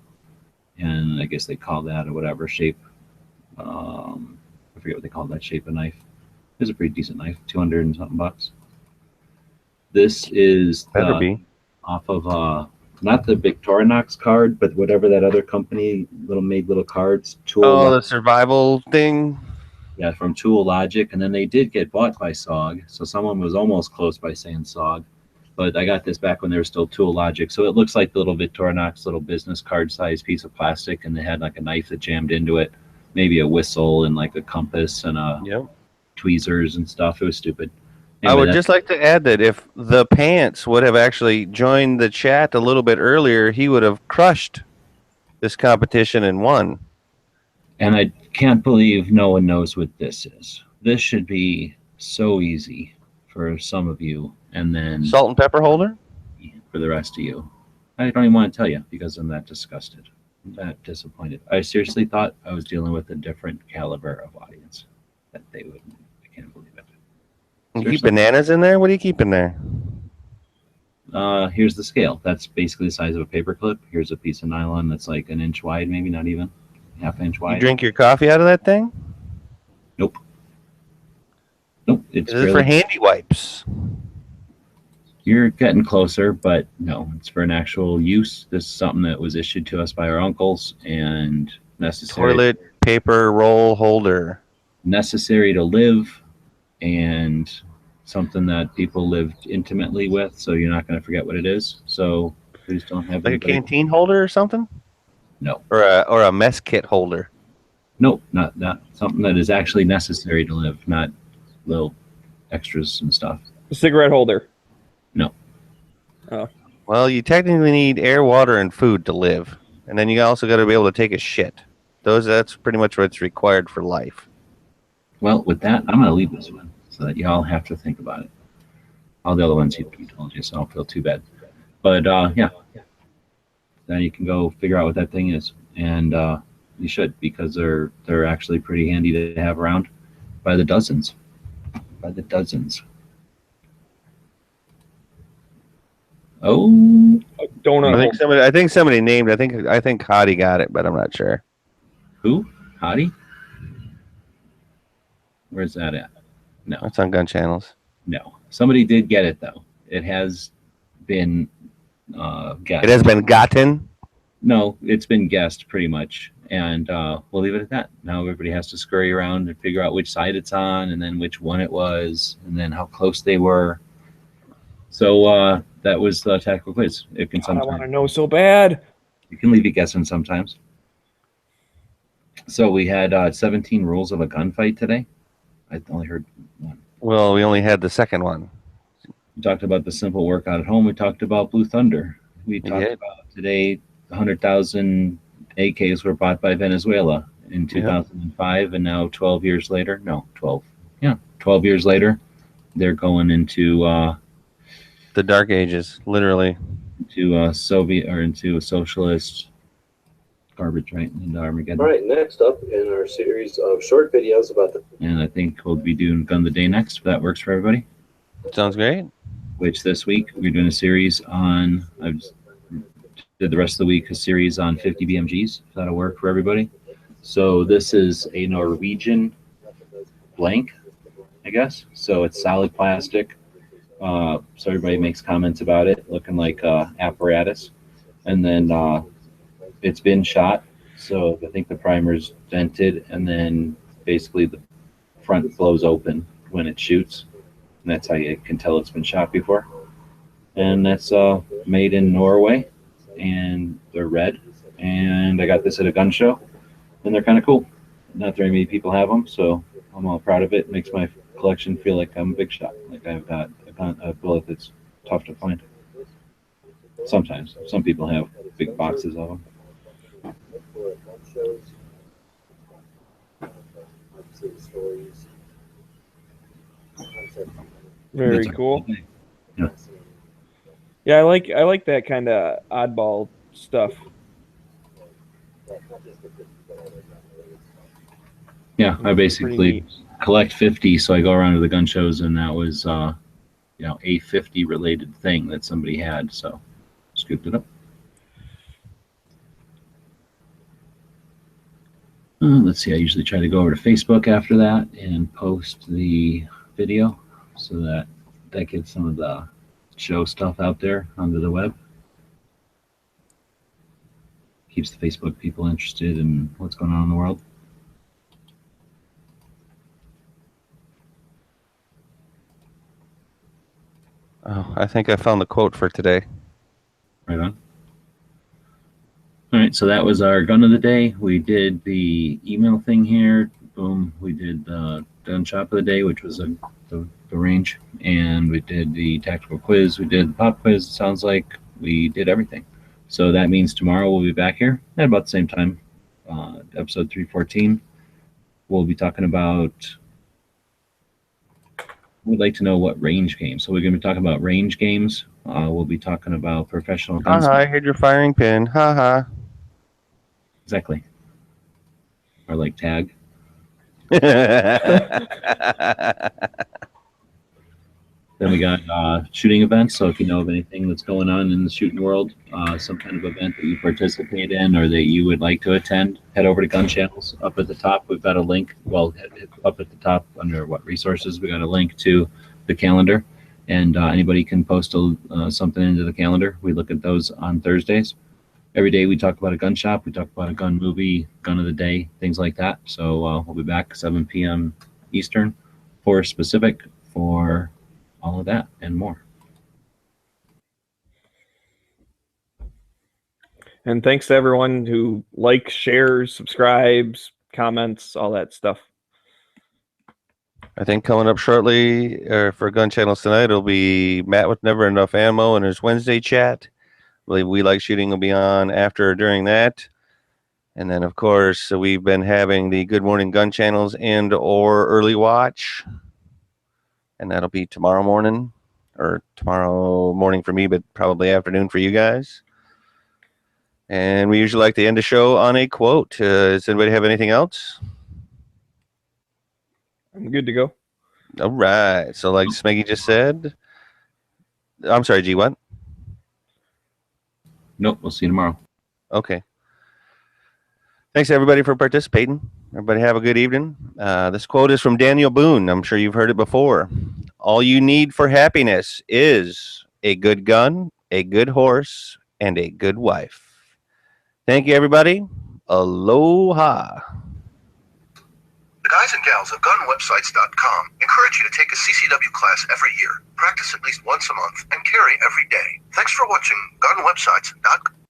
and I guess they call that or whatever shape. I forget what they call that shape of knife. It's a pretty decent knife, 200 and something bucks. This is off of not the Victorinox card, but whatever that other company made little cards. Tool. Oh, the survival thing. Yeah, from Tool Logic, and then they did get bought by SOG. So someone was almost close by saying SOG, but I got this back when they were still Tool Logic. So it looks like the little Victorinox little business card size piece of plastic, and they had like a knife that jammed into it, maybe a whistle and like a compass and tweezers and stuff. It was stupid. Anyway, I would just like to add that if the Pants would have actually joined the chat a little bit earlier, he would have crushed this competition and won. And I can't believe no one knows what this is. This should be so easy for some of you, and then salt and pepper holder for the rest of you. I don't even want to tell you because I'm that disgusted. I'm that disappointed. I seriously thought I was dealing with a different caliber of audience. That they would. I can't believe it. You keep bananas in there? What do you keep in there? Here's the scale. That's basically the size of a paper clip. Here's a piece of nylon that's like an inch wide, maybe not even half-inch wide. You drink your coffee out of that thing? Nope. Nope. It's really for handy wipes. You're getting closer, but no, it's for an actual use. This is something that was issued to us by our uncles and necessary. Toilet paper roll holder. Necessary to live and something that people lived intimately with, so you're not going to forget what it is. So please don't have Like a anybody. canteen holder or something? No. Or a mess kit holder. Nope, not something that is actually necessary to live, not little extras and stuff. A cigarette holder. No. Oh. Well, you technically need air, water, and food to live, and then you also got to be able to take a shit. That's pretty much what's required for life. Well, with that, I'm going to leave this one so that y'all have to think about it. All the other ones he told you, so I don't feel too bad. But yeah, then you can go figure out what that thing is, and you should, because they're actually pretty handy to have around by the dozens. By the dozens. Oh, Donut. I think somebody named. I think Hottie got it, but I'm not sure. who? Hottie? Where's that at? No, That's on Gun Channels. no. Somebody did get it though. It has been guessed. It has been gotten. No, it's been guessed pretty much, and we'll leave it at that. Now everybody has to scurry around and figure out which side it's on, and then which one it was, and then how close they were. So that was the tactical quiz. It can I want to sometimes know so bad. you can leave it guessing sometimes. So we had 17 rules of a gunfight today. I only heard one. Well, we only had the second one. We talked about the simple workout at home. We talked about Blue Thunder. We talked did. about today 100,000 AKs were bought by Venezuela in 2005, and now 12 years later, 12 years later, they're going into The Dark Ages, literally. Soviet or into a socialist garbage, right? Into Armageddon. All right, next up in our series of short videos about the And I think we'll be doing Gun of the Day next, if that works for everybody. Sounds great. Which this week we're doing a series on. I did the rest of the week a series on 50 BMGs. If that'll work for everybody. So this is a Norwegian blank, I guess. So it's solid plastic. So everybody makes comments about it, looking like apparatus. And then it's been shot. So I think the primer's vented, and then basically the front blows open when it shoots. And that's how you can tell it's been shot before. And that's made in Norway, and they're red. And I got this at a gun show, and they're kind of cool. Not very many people have them, so I'm all proud of it. It makes my collection feel like I'm a big shot. Like I've got a bullet that's tough to find. Sometimes. Some people have big boxes of them. Very That's a cool. thing. Yeah. Yeah, I like that kind of oddball stuff. Yeah, I basically collect 50, so I go around to the gun shows, and that was, a 50 related thing that somebody had, so scooped it up. Let's see, I usually try to go over to Facebook after that and post the video so that gets some of the show stuff out there onto the web. Keeps the Facebook people interested in what's going on in the world. Oh, I think I found the quote for today. Right on. All right, so that was our gun of the day. We did the email thing here. Boom. We did the gun shop of the day, which was the range. And we did the tactical quiz. We did the pop quiz. It sounds like we did everything. So that means tomorrow we'll be back here at about the same time. Episode 314. We'll be talking about... We'd like to know what range games. So we're going to be talking about range games. We'll be talking about professional guns. I heard your firing pin. Ha Exactly. Or like tag. Then we got shooting events. So if you know of anything that's going on in the shooting world, some kind of event that you participate in or that you would like to attend, head over to Gun Channels. Up at the top, we've got a link. Well, up at the top under what resources, we got a link to the calendar. And anybody can post something into the calendar. We look at those on Thursdays. Every day we talk about a gun shop. We talk about a gun movie, gun of the day, things like that. So we'll be back 7 p.m. Eastern Forest Specific for all of that and more. And thanks to everyone who likes, shares, subscribes, comments, all that stuff. I think coming up shortly for Gun Channels tonight, it'll be Matt with Never Enough Ammo and his Wednesday chat. I believe We Like Shooting will be on after or during that. And then, of course, we've been having the Good Morning Gun Channels and or Early Watch. And that'll be tomorrow morning, or tomorrow morning for me, but probably afternoon for you guys. And we usually like to end the show on a quote. Does anybody have anything else? I'm good to go. All right. So like Smeggy just said, I'm sorry, G, what? Nope, we'll see you tomorrow. Okay. Thanks, everybody, for participating. Everybody have a good evening. This quote is from Daniel Boone. I'm sure you've heard it before. All you need for happiness is a good gun, a good horse, and a good wife. Thank you, everybody. Aloha. The guys and gals of GunWebsites.com encourage you to take a CCW class every year, practice at least once a month, and carry every day. Thanks for watching GunWebsites.com.